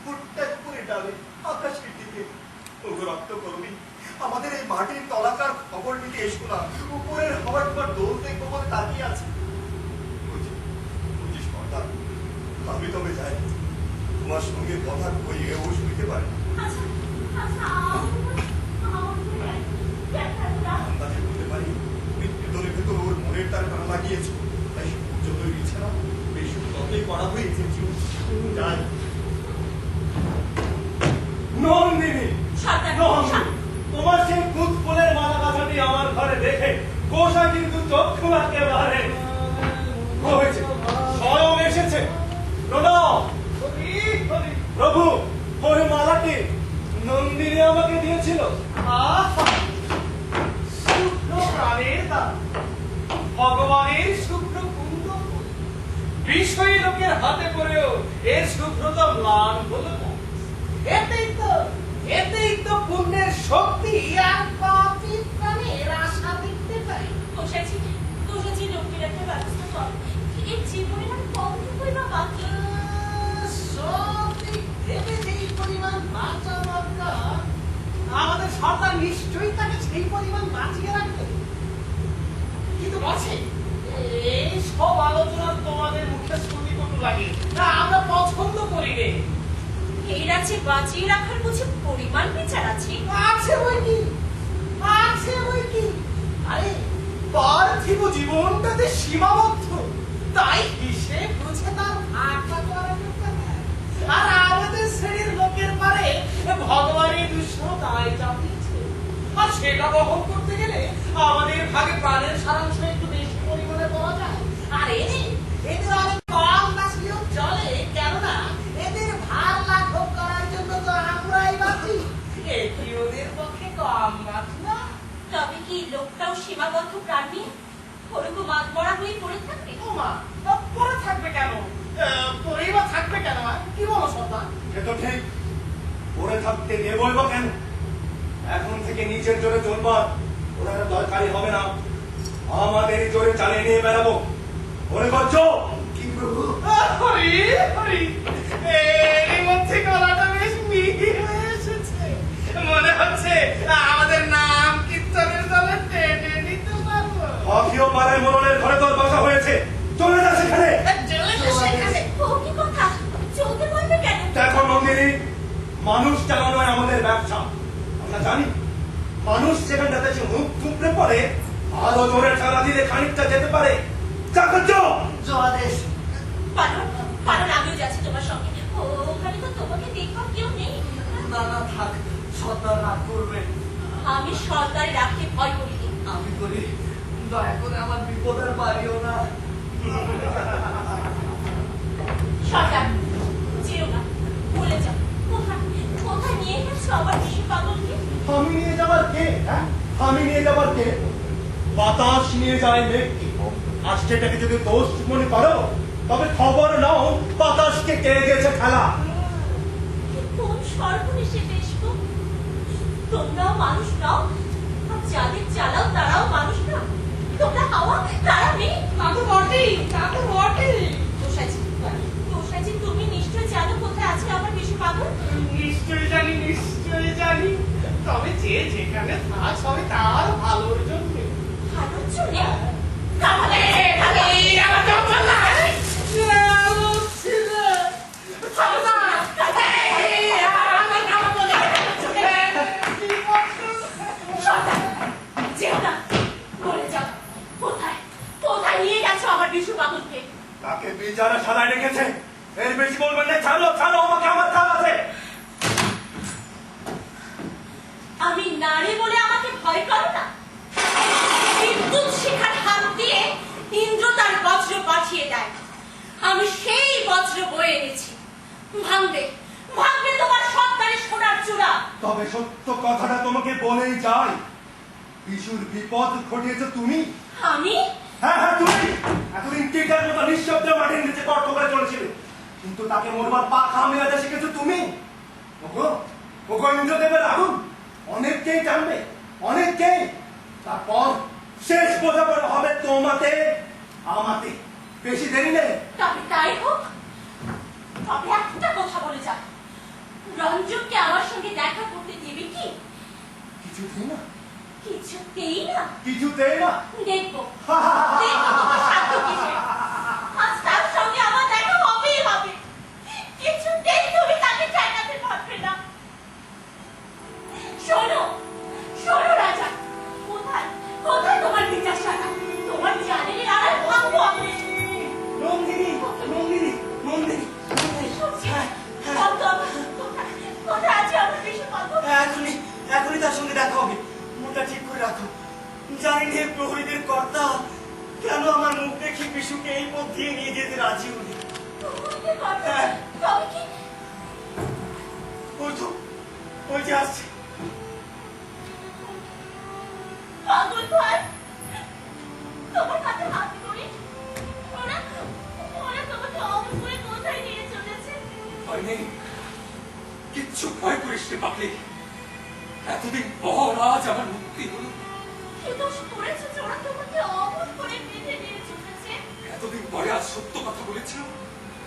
ফুটটা করে ডালে আকাশের দিকে। ওগো রক্ত করবি, আমাদের এই মাটির তলাকার খবর নিতে এসো না, উপরের হওয়ার পর দোল দেখবো বলে তাকিয়ে আছে। বুঝিস সর্দার, আমি তবে যাই, তোমার সঙ্গে কথা কইয়েও শুনতে পারি। আন্দাজে বলতে পারি তুমি ভেতরে ভেতর ওর মনের তার টানা লাগিয়েছো, তাই যতই ইচ্ছে না বেশি ততই করা হয়েছে। যাই। নন্দিনী, তোমার সেই কুদ ফুলের মালা গাছাটি আমার ঘরে দেখে কোষা কিন্তু চক্ষু একেবারে হয়েছে, স্বয়ং এসেছে। প্রভু, ওই মালাটি নন্দিনী আমাকে দিয়েছিল। শুভ্র প্রাণের দান, ভগবানের শুভ্র কুন্দ, বিষয়ী লোকের হাতে করেও এর শুভ্রতা ম্লান হলো না। এতেই তো পুণ্যের শক্তি আর পাপী প্রাণের আশা দেখতে পাই। কোষাজি লোকের একটা ব্যবস্থা কর, এই জীবনে আর কতটুকুই বা বাকি। আমাদের সরকার নিশ্চয়ই তাকে সেই পরিমাণ বাঁচিয়ে রাখবে, কিন্তু বলছি এই সব আলোচনা তোমাদের মুখে শুনি কত লাগে না, আমরা পছন্দ করি রে। এই রাজ্যে বাঁচিয়ে রাখার বুঝি পরিমাণ বিচার আছে? আছে ওই কি, আরে পার্থিব জীবনটাতে সীমাবদ্ধ, তাই হিসেব বুঝে তার ভাগটা করা করতে হয়। আর আমাদের শ্রেণীর লোকের পারে ভগবানের দৃশ্য দায় চাপিয়েছে, আর সেটা বহন করতে গেলে আমাদের ভাগে প্রাণের সারাংশ একটু বেশি পরিমাণে পাওয়া যায়। আর এদের অনেক কম বাঁচলেও চলে, কেননা এদের ভার লাঘব করার জন্য তো আমরাই বাঁচি, এটি ওদের পক্ষে কম বাঁচি না। তবে কি লোকটাও সীমাবদ্ধ প্রাণ নিয়ে ওরকম মাতমরা হয়ে পড়ে থাকবে? পড়ে থাকবে কেন? পড়েই বা থাকবে কেন? কি বলো সর্দার? সে তো ঠিক, পড়ে থাকতে দেবই বা কেন? এখন থেকে নিজের জোরে চলবার ওরা দরকারই হবে না, আমাদের জোরে চালিয়ে নিয়ে বেড়াবো। মনে করছো কি প্রভু? হরি হরি, এর মধ্যে গলাটা বেশ মিহি হয়ে দেওয়া নয় আমাদের ব্যবসা। আমরা জানি মানুষ সেখানটাতে সে মুখ থুপড়ে পড়ে, আরো জোরে ঠেলা দিলে খানিকটা যেতে পারে। চাকর্য আদেশ। পারো আমিও যাচ্ছি তোমার সঙ্গে। ওখানে তো তোমাকে দেখবার কেউ নেই। না না থাক, সর্দার রাগ করবেন। আমি সর্দারি রাখতে ভয় করিনি। আমি করি, দয়া করে আমার বিপদের বাড়িও না। সর্দার যেও না, বলে যাও কোথায় নিয়ে গেছো আবার শিশু পাগলকে? আমি নিয়ে যাবার কে? হ্যাঁ, আমি নিয়ে যাবার কে? বাতাস নিয়ে যায় মেঘকে। আর সেটাকে যদি দোষ মনে করো, তবে খবর নাও বাতাসকে কে গেছে খেলা। কোন সর্বনেশে দেশ গো? তোমরাও মানুষ নাও, আর যাদের চালাও তারাও মানুষ না। তোমরা হাওয়া, তারা মেয়ে। তা তো বটেই। দোষাজি, তুমি নিশ্চয় জানো কোথায় আছে আমার বিশু পাগল? নিশ্চয়ই জানি। তবে যে যেখানে থাক সবে তার ভালোর জন্য। ভালোর জন্য? তাহলে আমার জন্য না। যেও না, বলে যাও কোথায় নিয়ে গেছো আমার বিশু পাগলকে? তাকে বিচারা সাদায় রেখেছে। এর বেশি বলবেন না। ছাড়ো আমাকে, আমার কাজ আছে। আমি নারী বলে আমাকে ভয় করো না? বিদ্যুৎ শিখার হাত দিয়ে ইন্দ্র তার বজ্র পাঠিয়ে দেয়। আমি সেই বজ্র বয়ে এনেছি। ভাঙবে তোমার সন্তানের সোনার চূড়া। তবে সত্য কথাটা তোমাকে বলেই যাই, বিশুর বিপদ ঘটিয়েছো তুমি। আমি? হ্যাঁ, তুমি। এতদিন টিকার মতো নিঃশব্দে মাটির নিচে কর্ত করে চলেছিলে, কিন্তু তাকে মরবার পাখা মেলাতে শিখেছো তুমি। ওগো ইন্দ্রদেবের আগুন অনেককেই জানবে, অনেককেই। তারপর শেষ বোঝাপড়া হবে তোমাতে আমাতে। বেশি দেরি নেই। তবে তাই হোক। তবে একটা কথা বলে যাও, রঞ্জনকে আমার সঙ্গে দেখা করতে দেবে কি? কিছুতেই না। কিছুতেই না? দেখবো তোমার সাধ্য কিসে। আজ তার সঙ্গে আমার দেখা হবেই হবে। কিছুতেই তুমি তাকে ঠেকাতে পারবে না। শোনো রাজা, কোথায় তোমার বিচার শাখা? তোমার জানের আড়াল ভাববো আমি। নন্দিনী। কোথায় আছে আমার বিশু পাগল? এখনই তার সঙ্গে দেখা হবে। মুখটা ঠিক করে রাখো। জানি নে প্রহরীদের কর্তা কেন আমার মুখ দেখে বিশুকে এই পথ দিয়ে নিয়ে যেতে রাজি হলি। তবে কি? ওই যে আসছে। পাগল ভাই, তোমার হাতে হাত ধরে ওরা তোমাকে অমর করে কোথায় নিয়ে চলেছে? ভয় নেই, কিচ্ছু ভয় করিস রে পাগলি। এতদিন পর আজ আমার মুক্তি হলো। কি দোষ করেছে যে ওরা তোমাকে অমর করে বেঁধে নিয়ে চলেছে? এতদিন পরে আজ সত্য কথা বলেছিল।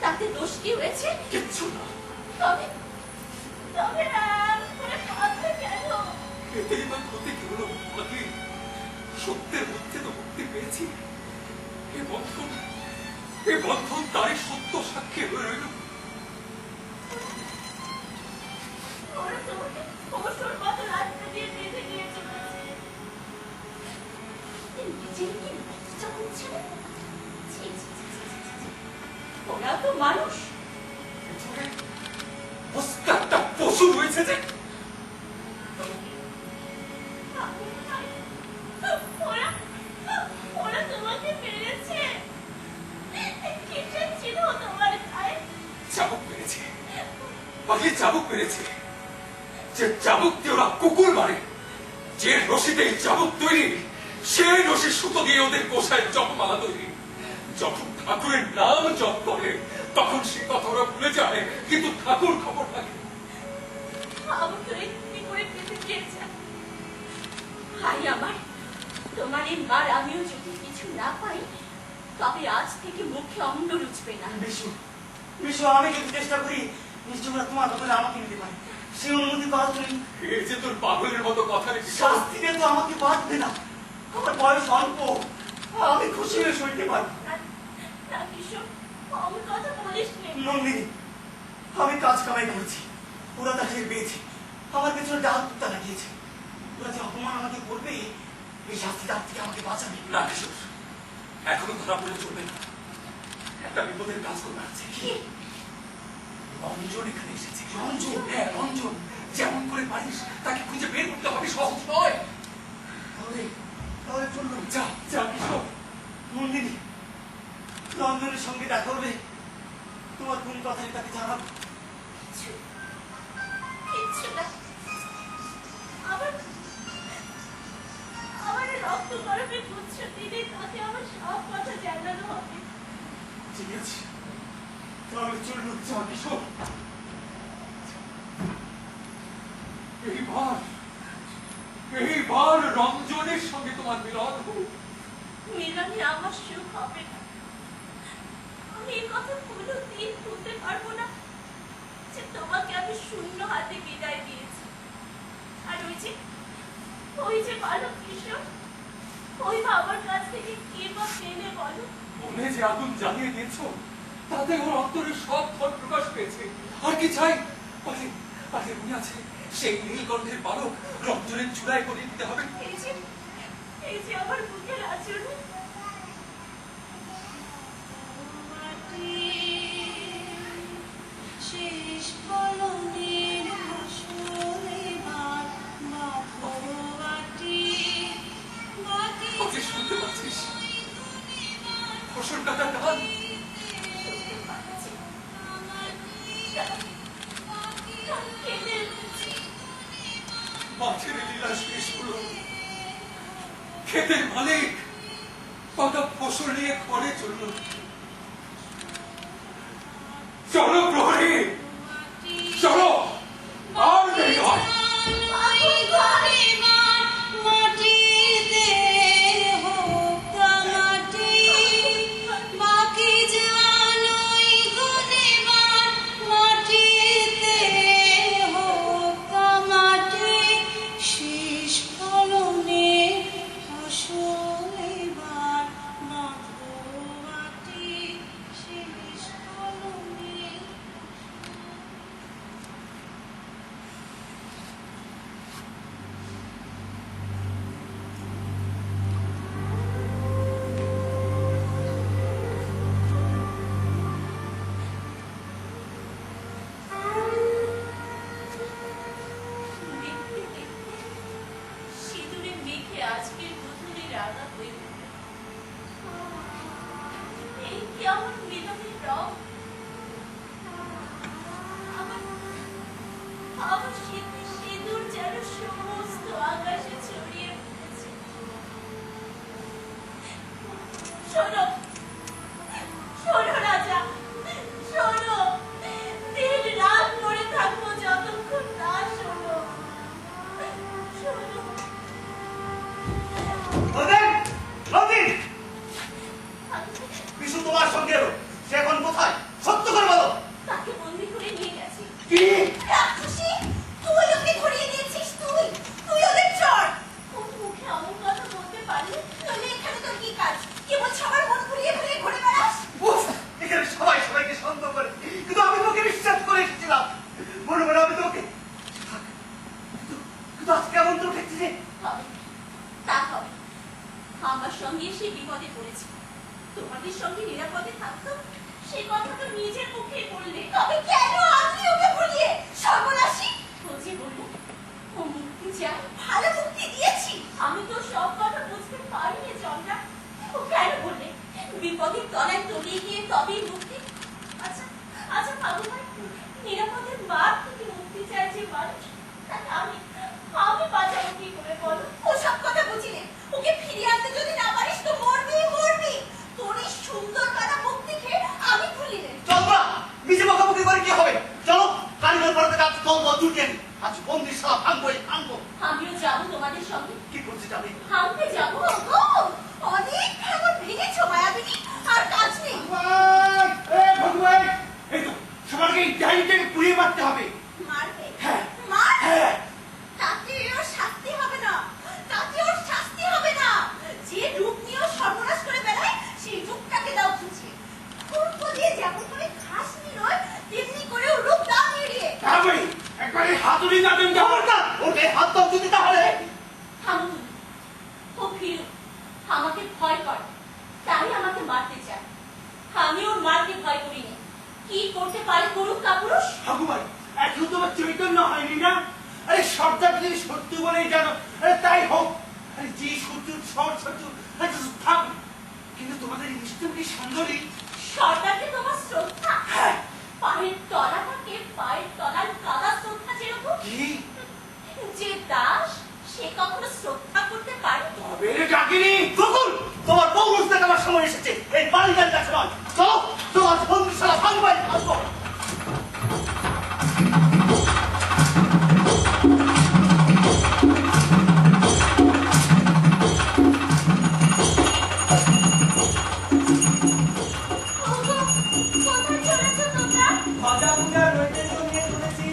তাতে দোষ কি হয়েছে? কিচ্ছু না। তবে এমন করে কাঁদলে কেন? এতেই বা ক্ষতি কি হলো পাগলি? সত্যের মধ্যে তো মুক্তি পেয়েছি। এ বন্ধন তারই সত্য সাক্ষী হয়ে রইল। ওরা তোমাকে অবসর মতো রাস্তা দিয়ে বেঁধে নিয়ে চলেছে। নিজের কি লজ্জা করছে না? ওরা তো মানুষ। একটা পশু রয়েছে যে। ওরা তোমাকে মেরেছে। কিসের চিহ্ন তোমার গায়ে? চাবুক মেরেছে পাগলি, চাবুক মেরেছে। যে চাবুক দিয়ে ওরা কুকুর মারে, যে রশিতে এই চাবুক তৈরি, সেই রশির সুতো দিয়ে ওদের কোষায় জপমালা তৈরি। যখন ঠাকুরের নাম জপ করে তখন সে কথা ওরা ভুলে যায়, কিন্তু ঠাকুর খবর থাকে। আমাকে কি করে পেতে দিয়েছে? হাই আমার, তোমার এই মার আমিও যদি কিছু না পাই, তবে আজ থেকে মুখে অন্ন রুচবে না। বিশু, আমি যদি চেষ্টা করি নিশ্চয় তোমার ব্যাপারে আমাকে নিতে পারে। সে অনুমতি পাওয়া তুমি। এই যে তোর পাগলের মতো কথা শাস্তি দিয়ে তো আমাকে বাঁধবে না। আমার বয়স অল্প, আমি খুশি হয়ে সইতে পারি। না বিশু, আমার কথা বলিস নে। নন্দিনী, আমি কাজ কামাই করছি, ওরা তা টের পেয়েছি। আমার পেছনে ডাল কুত্তা লাগিয়েছে। ওরা যে অপমান আমাকে করবে, এই শাস্তি তার থেকে আমাকে বাঁচাবে। না কিশোর, এখনো ধরা পড়ে চলবে না। একটা বিপদের কাজ করতে আছে। কি? রঞ্জন এখানে এসেছে। রঞ্জন? হ্যাঁ, রঞ্জন। যেমন করে পারিস তাকে খুঁজে বের করতে হবে, সহজ নয়। তাহলে চলুন। যা যা কিশোর। নন্দিনী, রঞ্জনের সঙ্গে দেখা হবে, তোমার কোন কথাই তাকে জানাবো। কিচ্ছু না। আমার রক্ত গরমে পুচ্ছ দিলে তাকে আমার সব কথা জানানো হবে। ঠিক আছে, তাহলে চলুন। যা কিশোর। এইবার রঞ্জনের সঙ্গে তোমার মিলন হোক। মিলনে আমার সুখ হবে না। আমি এই কথা কোনোদিন ভুলতে পারবো না যে তোমাকে আমি শূন্য হাতে বিদায় দিয়েছি। আর ওই যে বালক কিশোর, ওই বাবার কাছ থেকে কে বা পেলে বলো? মনে যে আগুন জ্বালিয়ে দিয়েছ, তাতে ওর অন্তরে সব ফল প্রকাশ পেয়েছে। আর কি চাই? পাশে মনে আছে সেই নীলকণ্ঠের বালক রঞ্জনের চূড়ায় করে দিতে হবে। এই যে আমার বুকের আচরণ। শেষ পলনের ফসলে মাটি ওকে শুনতে পাচ্ছিস? ফসল কাটা গান। শুনতে পাচ্ছি। কেঁদে উঠেছি। মাঠের লীলা শেষ হলো। ক্ষেতের মালিক পাকা ফসল নিয়ে ঘরে চলল। চলো প্রহরী, চলো, আর দেরি হয়। মাটিতে হোক মাটি, বাকি জানোই গুণেবার। মাটিতে হোক মাটি, শেষ ফলনে ফসল এবার মাটি, শেষ ফলনে। দেখতে দেখতে সিঁদুরে মেখে আজকের গধূলি রাঙা হয়ে উঠল। এই কেমন মিলনের রং! আমার শীতে সিঁদুর যেন সমস্ত আকাশে ছড়িয়ে পড়েছে। শোনো, শোনো রাজা, শোনো। দিন রাত করে থাকবো যতক্ষণ না শোনো। শোনো। নন্দিন, বিশু তোমার সঙ্গে এলো, সে এখন কোথায়? সত্য করে বলো। তাকে বন্দি করে নিয়ে গেছি। কি? রাক্ষসী, তুই ওকে ধরিয়ে দিয়েছিস। তুই ওদের চর। কোন মুখে অমন কথা বলতে পারলি? নইলে এখানে তোর কি কাজ? কেবল সবার মন ঘুরিয়ে ঘুরিয়ে ঘুরে বেড়াস। বুঝ, এখানে সবাই সবাইকে সন্দেহ করে, কিন্তু আমি তোকে বিশ্বাস করে এসেছিলাম। মনে মনে আমি তোকে, কিন্তু আজ কেমন তো উঠেছি যে। হবে, তা হবে। আমার সঙ্গে সে বিপদে পড়েছে। তোমাদের সঙ্গে নিরাপদে থাকতো, সেই কথা তো নিজের মুখেই বললে। তবে কেন আজকে ওকে ভুলিয়ে? সর্বনাশী! ও যে বলল ও মুক্তি চায়। ভালো মুক্তি দিয়েছি। আমি তো সব কথা বুঝতে পারিনি চন্দ্রা। ও কেন বললে বিপদের তলায় তলিয়ে গিয়ে তবেই মুক্তি? আচ্ছা আচ্ছা বাবু ভাই, নিরাপদের মার থেকে মুক্তি চায় যে মানুষ, তাকে আমি বাঁচাবো কি করে বলো? ও সব কথা বুঝিলে ওকে ফিরিয়ে আনতে যদি না পারিস তো মরবি মরবি। তোর এই সুন্দর কাটা মুক্তি খেয়ে আমি ভুলিলে। চন্দ্রা, নিজে বকাবকি করে কি হবে? চলো, কারিগর পাড়াতে কাজ চলবো, জুটিয়ে নি। আজ বন্দিশালা ভাঙবোই ভাঙবো। আমিও যাবো তোমাদের সঙ্গে। কি করতে যাবে? ভাঙতে যাবো। অনেক ভাঙন ভেঙেছো মায়াবিনী, আর কাজ নেই। ভগবান, এই তো সবাইকে এই ডাইনিটাকে পুড়িয়ে মারতে হবে। মারবে? হ্যাঁ। মার? তাতে ওর শাস্তি হবে না, তাতে ওর শাস্তি হবে না। যে রূপ নিয়ে ও সর্বনাশ করে বেড়ায়, সেই রূপটাকে দাও খুঁজে। পূর্ব দিয়ে যেমন করে ঘাস নিরোয়, তেমনি করে ও রূপ দাও নিয়ে। একবারে হাতুড়ি না দেন। গায়ে হাত দাও যদি তাহলে। থামুন, ও ভীরু, আমাকে ভয় করে, তাই আমাকে মারতে চায়। আমি ওর মারকে ভয় করি না। কি করতে পারে করুক কাপুরুষ। ঠাকুমাই, এখন তোমার চৈতন্য হয়নি না? আরে সর্দার যদি শত্রু বলেই জানো, আরে তাই হোক। আরে যে শত্রু সব শত্রু থাক, কিন্তু তোমাদের নিষ্ঠুর কি সুন্দরী। সরকারকে তোমার শ্রদ্ধা? পায়ের তলাটাকে পায়ের তলার কাদা শ্রদ্ধা যেরকম। যে দাস সে কখনো শ্রদ্ধা করতে পারে? তবে রে ডাকিনি বকুল, তোমার পৌরুষ দেখাবার সময় এসেছে। এই বালিকার কাছে নয়, চলো তোমার বন্ধুশালা ভাঙবাই ভাঙবো। কোথায় চলেছো তোমরা? ভাজা পূজা নৈবেদ্য নিয়ে চলেছি।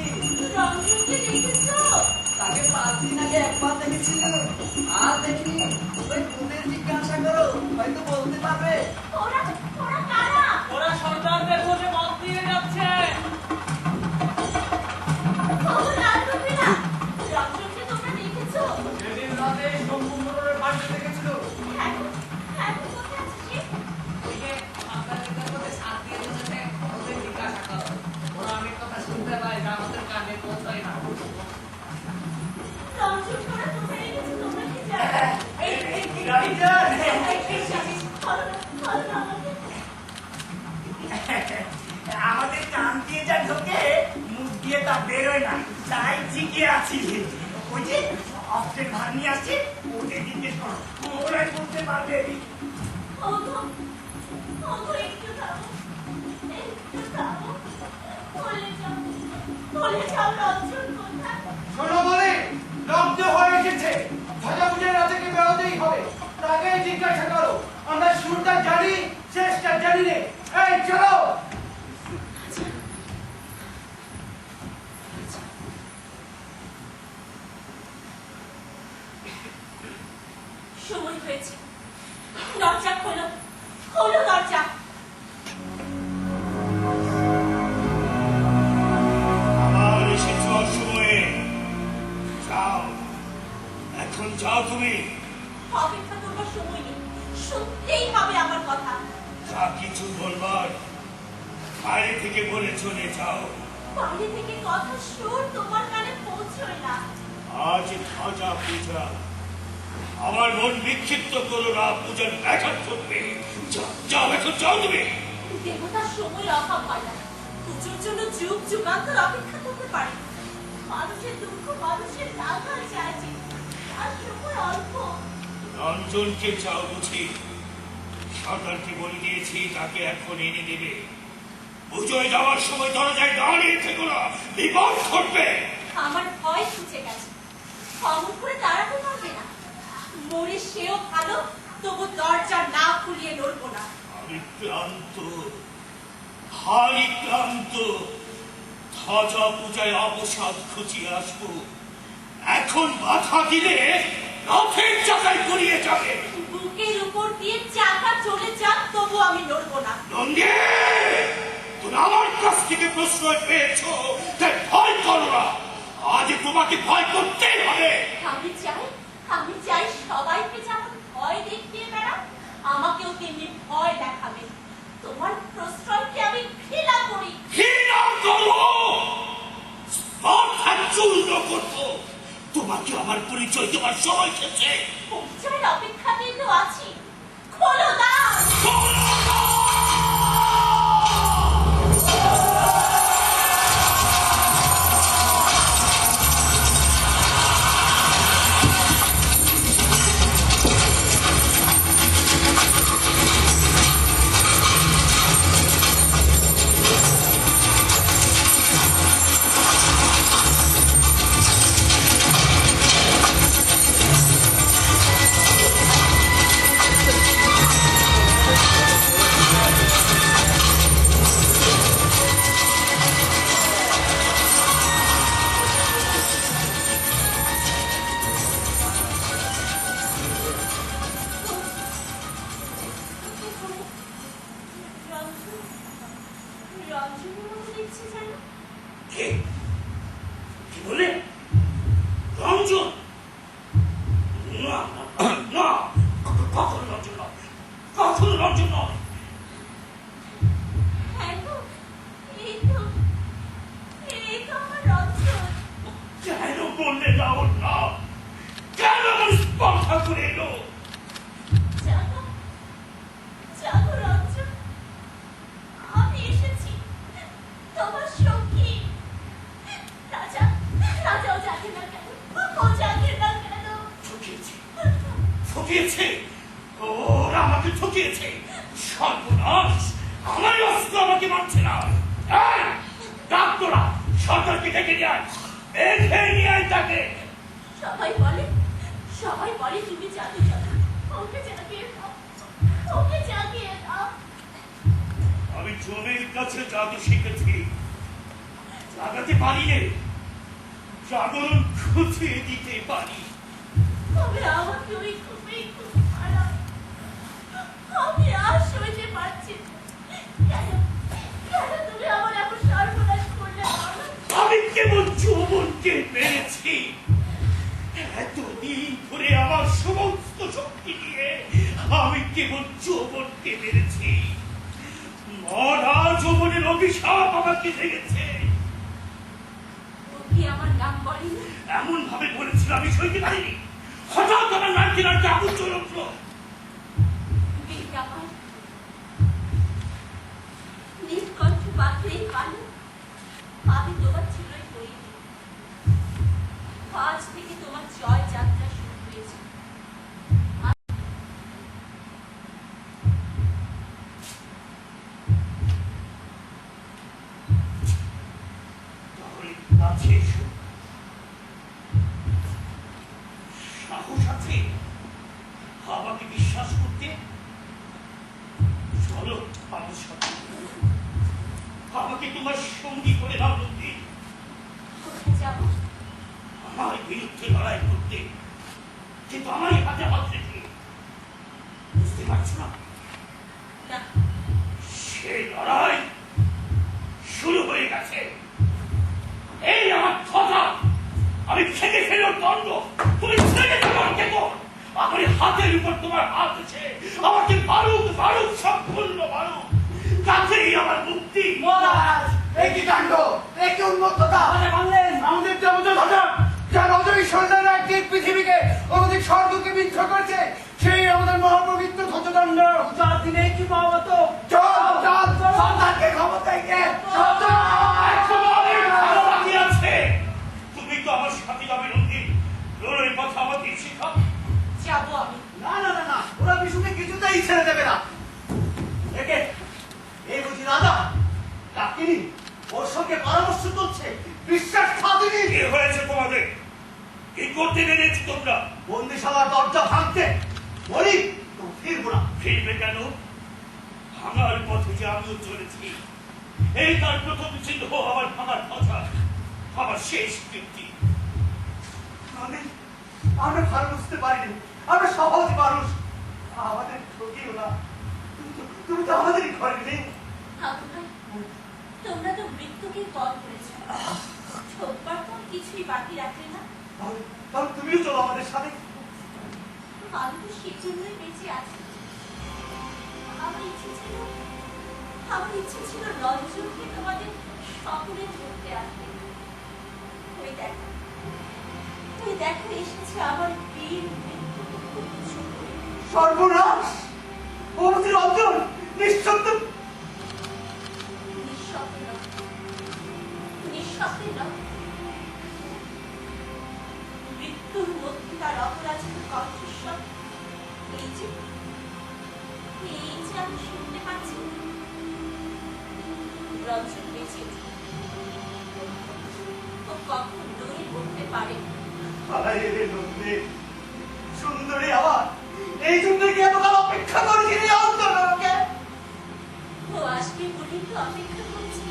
রঞ্জনকে দেখেছো? তাকে 5 দিন আগে একবার দেখেছিল, আর দেখিনি। ওই ওদের জিজ্ঞাসা করো, হয়তো বলতে পারবে। ওরা কারা? ওরা সর্দারদের বসে মদ দিয়ে যাচ্ছে। ও লালটুপিরা, রঞ্জনকে তোমরা দেখেছো? সেদিন রাতে শম্ভুমোড়ের বাড়িতে দেখেছিল। এখন কোথায় আছে সে? ওইকে আপনাদের মধ্যে সাথ দিয়ে দিয়েছে, ওদের জিজ্ঞাসা করো। ওরা অনেক কথা শুনতে পায় যা আমাদের কানে পৌঁছায় না। রঞ্জন ওরা কোথায় রেখেছে তোমরা কি জানো? রানীজান, আমাদের কান দিয়ে যা ঢোকে মুখ দিয়ে তা বেরোয় না, তাই জিগে আছি। ওই যে অস্ত্রের ভার নিয়ে আসছে, ওদের জিজ্ঞেস করো, ওরাই বলতে পারবে। ওগো একটু থামো, একটু থামো। বলে যাও রঞ্জন কোথায়? শোনো বলে, লব্ধ হয়ে এসেছে। ভাজা পূজার রাজাকে বেরোতেই হবে। তাকে জিজ্ঞাসা করো, আমরা শুরুটা জানি, শেষটা জানি নে। এই চলো। সময় হয়েছে, দরজা খোলো, খোলো দরজা। আবার এসেছ অসময়ে। যাও, এখন যাও তুমি। অপেক্ষা করবার সময় নেই, শুনতেই হবে আমার কথা। যা কিছু বলবার বাইরে থেকে বলে চলে যাও। বাইরে থেকে কথা সুর তোমার কানে পৌঁছয় না। আজ ভাজা পূজা, আমার মন বিক্ষিপ্ত করো না। পূজার ব্যাঘাত করবে। যাও এখন যাও তুমি। দেবতার সময়ের অভাব হয় না। পুজোর জন্য যুগ যুগান্তর অপেক্ষা করতে পারে। মানুষের দুঃখ মানুষের লাগা যায় যে, আর সময় অল্প। রঞ্জনকে চাও বুঝি? সরকারকে বলে দিয়েছি তাকে এখন এনে দেবে। পুজোয় যাওয়ার সময় দরজায় দাঁড়িয়ে থেকো না, বিপদ ঘটবে। আমার ভয় ছুটে গেছে, অমন করে তাড়াতে পারবে না। মরে সেও ভালো, তবু দরজা না খুলিয়ে নড়বো না। আমি ক্লান্ত, ভারী ক্লান্ত। ধ্বজা পূজায় অবসাদ খুঁজিয়ে আসবো। এখন বাধা দিলে রথের চাকায় গড়িয়ে যাবে। বুকের উপর দিয়ে চাকা চলে যাক, তবু আমি নড়বো না। নন্দী, তুমি আমার কাছ থেকে প্রশ্রয় পেয়েছ, তাই ভয় করো না। আজ তোমাকে ভয় করতেই হবে। আমি চাই সবাইকে যেমন ভয় দেখিয়ে বেড়া, আমাকেও তেমনি ভয় দেখাবে। তোমার প্রশ্রয়কে আমি ঘৃণা করি। ঘৃণা করো, স্পর্ধা চূর্ণ করবো। তোমাকে আমার পরিচয় দেওয়ার সময় এসেছে। পরিচয়ের অপেক্ষাতেই তো আছি। খোলো দ্বার। বললে না ওর নাম কেন আমার স্পর্শ করে এলো? জাগো, জাগো রঞ্জন, আমি এসেছি তোমার সঙ্গী। রাজা, রাজাও জাগে না কেন? ও জাগে না কেন? ঠকিয়েছে, ঠকিয়েছে, ওরা আমাকে ঠকিয়েছে। সর্বনাশ, আমার অস্ত্র আমাকে মারছে না। এই, ডাক তোরা, সরকারকে ডেকে নিয়ে আয়, দেখে নিয়ে আয় তাকে। সবাই বলে তুমি জাদু জানো। ওকে জাগিয়ে দাও, ওকে জাগিয়ে দাও। আমি জমির কাছে জাদু শিখেছি, জাগাতে পারি নে, জাগরণ খুঁজে দিতে পারি। তবে আমাকে ওই খুবই খুব খারাপ, আমি আর সইতে পারছি না। কেন কেন তুমি আমার এমন সর্বনাশ করলে? আমি কেবল যৌবনকে পেরেছি। এতদিন ধরে আমার সমস্ত শক্তি দিয়ে আমি কেবল যৌবনকে পেরেছি। মরা যৌবনের অভিশাপ আমাকে লেগেছে। ও কি আমার নাম বলেনি? এমন ভাবে বলেছিল আমি সইতে পারিনি। হঠাৎ আমার নাড়তে নাড়তে আগুন চলে উঠলো। বীর আমার নিষ্কণ্ঠ বাঁধলেই কালো, আমি তোমার চিরই করি। আজ থেকে তোমার জয় যাত্রা শুরু হয়েছে। তাহলে কাছে এসো। সাহস আছে আমাকে বিশ্বাস করতে? চলো আমার সাথে, আমাকে তোমার সঙ্গী করে নাও নন্দী। কোথায় যাবো? আমার বিরুদ্ধে লড়াই করতে, কিন্তু আমারই হাতে হাত রেখে। বুঝতে পারছো না? না, সেই লড়াই শুরু হয়ে গেছে। এই আমার কথা, আমি খেতে খেলেও দণ্ড, তুমি ছেড়ে তোমার কেমন? আমার হাতের উপর তোমার হাত আছে, আমাকে মারুক মারুক, সম্পূর্ণ মারুক, তাতেই আমার মুক্তি। মহারাজ, এই কি কাণ্ড, এই কি উন্মত্ততা! আমাদের দেবতা ধ্বজা, যার অজয়ী সৈন্যরা একদিক পৃথিবীকে অন্যদিক স্বর্গকে বিদ্ধ করছে, সেই আমাদের মহাপবিত্র ধ্বজদণ্ড। যার দিনে কি মহাবত, চল চল, সন্তানকে ক্ষমতায় কে এখনো অনেক ভালো বাকি আছে। তুমি তো আমার সাথে যাবে নন্দী, লড়াই কথা আমাকে শেখাও। যাবো আমি। না না না না, ওরা বিশুকে কিছুতেই ছেড়ে দেবে না। একে এই বুঝি রাজা ডাকিনি, ওর সঙ্গে পরামর্শ চলছে, বিশ্বাস খাদিনি। কি হয়েছে তোমাদের? কি করতে পেরেছি তোমরা? বন্দিশালার দরজা ভাঙতে বলি তো ফিরবো না। ফিরবে কেন? ভাঙার পথে যে আমিও চলেছি। এই তার প্রথম চিহ্ন আমার ভাঙার কথা, আমার শেষ কীর্তি। আমরা ভালো বুঝতে পারিনি, আমরা সহজ মানুষ, আমাদের ঠকিও না। তুমি তো আমাদেরই ঘরে নেই। হাবু ভাই, তোমরা তো মৃত্যুকে কল করেছো, ঠোকবার তো কিছুই বাকি রাখলে না। তাহলে তুমিও চলো আমাদের সাথে। আমি তো সেজন্যই বেঁচে আছি। আমার ইচ্ছে ছিল রঞ্জনকে তোমাদের সকলে ধরতে আসবে। ওই দেখো এসেছে আমার বীর মৃত্যু। সর্বনাশ, ও বুঝি রঞ্জন নিঃশব্দ। নিঃশব্দে নয়, মৃত্যুর মধ্যে তার অপরাজিত কণ্ঠস্বর এই যে আমি শুনতে পাচ্ছি। রঞ্জন বেঁচে ও কখন দূরে করতে পারে। সুন্দরী আবার এই জন্য কি এতকাল অপেক্ষা করেছিলি অন্তরকে? ও আসবে বলেই তো অপেক্ষা করছি।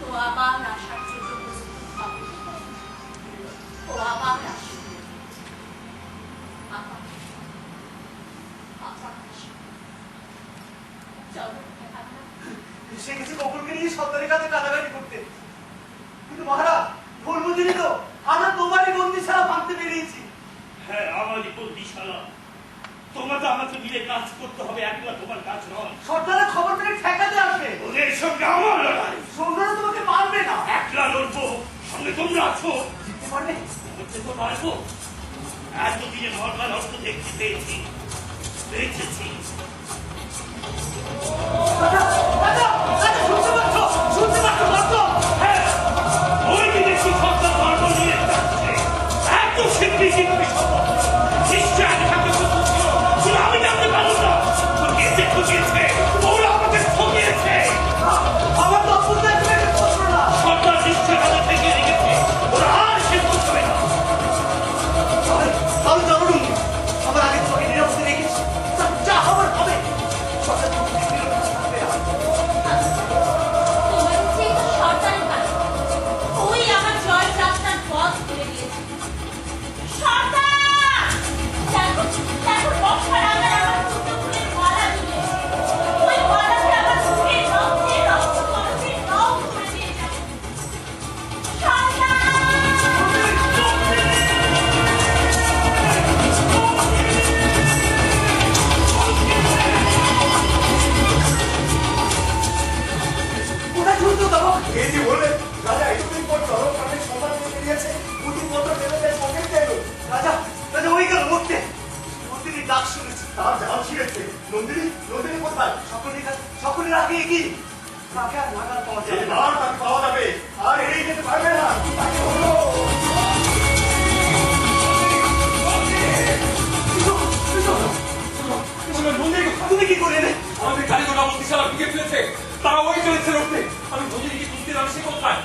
ও আবার আসার জন্য প্রস্তুত হবে। ও আবার আসবে, আবার আসবে। চলো সে গেছে কপুরকে নিয়ে সন্তানের কাছে কাটাকাটি করতে, কিন্তু মহারাজ ভুল বুঝিনি তো, আমরা তোমারই বন্দিশালা ভাঙতে বেরিয়েছি। হ্যাঁ, আমারই বন্দিশালা। তোমাকে আমাকে মিলে কাজ করতে হবে, একলা তোমার কাজ নয়। সর্দারের খবর পেলে ঠেকাতে আসবে, ওদের সঙ্গে আমার লড়াই। সৈন্যরা তোমাকে তবে তোমরা আছো, জিততে পারবে? করতে তো পারবো। এতদিনে মর্মার অর্থ দেখতে পেয়েছি, দেখেছি। রাজা, রাজা, রাজা, শুনতে পাচ্ছ? শুনতে পাচ্ছ বদ্ধ? হ্যাঁ, ওই বিদেশি সত্তা ধর্ম নিয়ে যাচ্ছে। এত শিল্পী শিল্পী শপথ নিশ্চয় আগে থাকতে শুধু আমি জানতে পারবো না। ঠকিয়েছে, ঠকিয়েছে, ওরা আমাকে ঠকিয়েছে। আমার তো অপূর্ণ একটা প্রশ্ন না। সরকার নিশ্চয় তাদের থেকে রেখেছে, ওরা আর সে করবে না। আমি জনরুম আমার আগে তোমাকে নিরাপদে রেখেছি, যা হবার হবে। সরকার তোমাকে নিরাপদে থাকবে না। তোমার যে সরকারের কাজ, ওই আমার জয় যাত্রার পথ খুলে দিয়েছে। সরকার! দেখো, দেখো, বর্ষার আগায় আমার ছোট ফুলের মালা ঝুলেছে। ওই মালাতে আমার বুকের রক্তে রক্ত কলসের রং করে দিয়ে যাবে। সরকার! কোথায় ঝুলতো তখন? এই যে বললেন রাজা এতদিন পর চরম প্রাণের সম্মান দিয়ে বেরিয়েছে, পুঁথিপত্র ফেলে দেয় পকেট গেল। রাজা, রাজা ওই গেল মরতে। মন্দিরের ডাক শুনেছি। তার জাল ছিঁড়েছে। নন্দিনী, নন্দিনী কোথায়? সকলের আগে এগিয়ে তাকে আর নাগাল পাওয়া যাবে না। এবার তাকে পাওয়া যাবে, আর এড়িয়ে যেতে পারবে না। তাকে হলো তুমি কি করে এলে? আমাদের কারিগর অবস্থাশালা ভেঙে ফেলেছে, তারা ওই চলেছে রক্তে। আমি নন্দিনীকে খুঁজতে এলাম, সে কোথায়?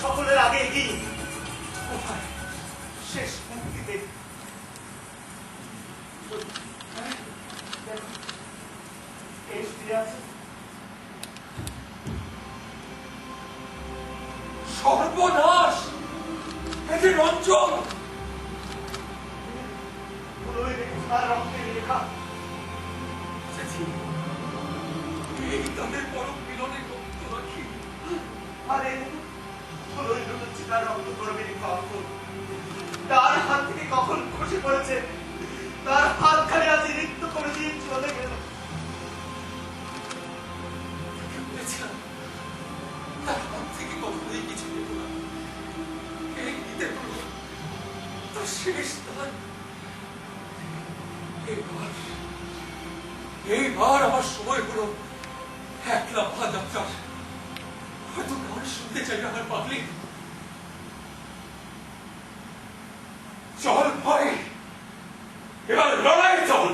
সকলের আগে এগিয়ে কোথায়? শেষ মুক্তিতে এস ফিরে আছে। সর্বনাশ! এ যে রঞ্জন! পুরোই দেখি তার রক্তের লেখা। এই তাদের পরম মিলনে রক্ত রাখি। আরে পুরোই লুটোচ্ছি তার রক্ত করবে কখন? তার হাত থেকে কখন খসে পড়েছে? তার হাত খালি আজ রিক্ত করে দিয়ে চলে গেল। ভেবেছিলাম তার হাত থেকে কখনোই কিছু নেব না। এই নিতে হলো তার শেষ দান। এইবার আমার সময় হলো একলা মহাযাত্রার। হয়তো গান শুনতে চাই আমার পাবলিক। চল ভাই, এবার লড়াই চল।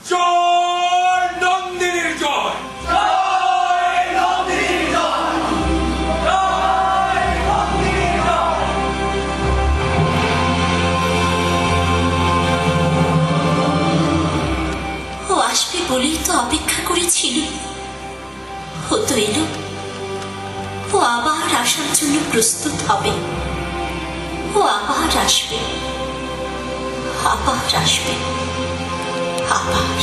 জয় নন্দিনীর জয়! জয় নন্দিনীর জয়! জয় নন্দিনীর জয়! ও আসবে বলেই তো অপেক্ষা করেছিলি। ও তো এলো। ও আবার আসার জন্য প্রস্তুত হবে। ও আবার আসবে, আবার আসবে, আবার।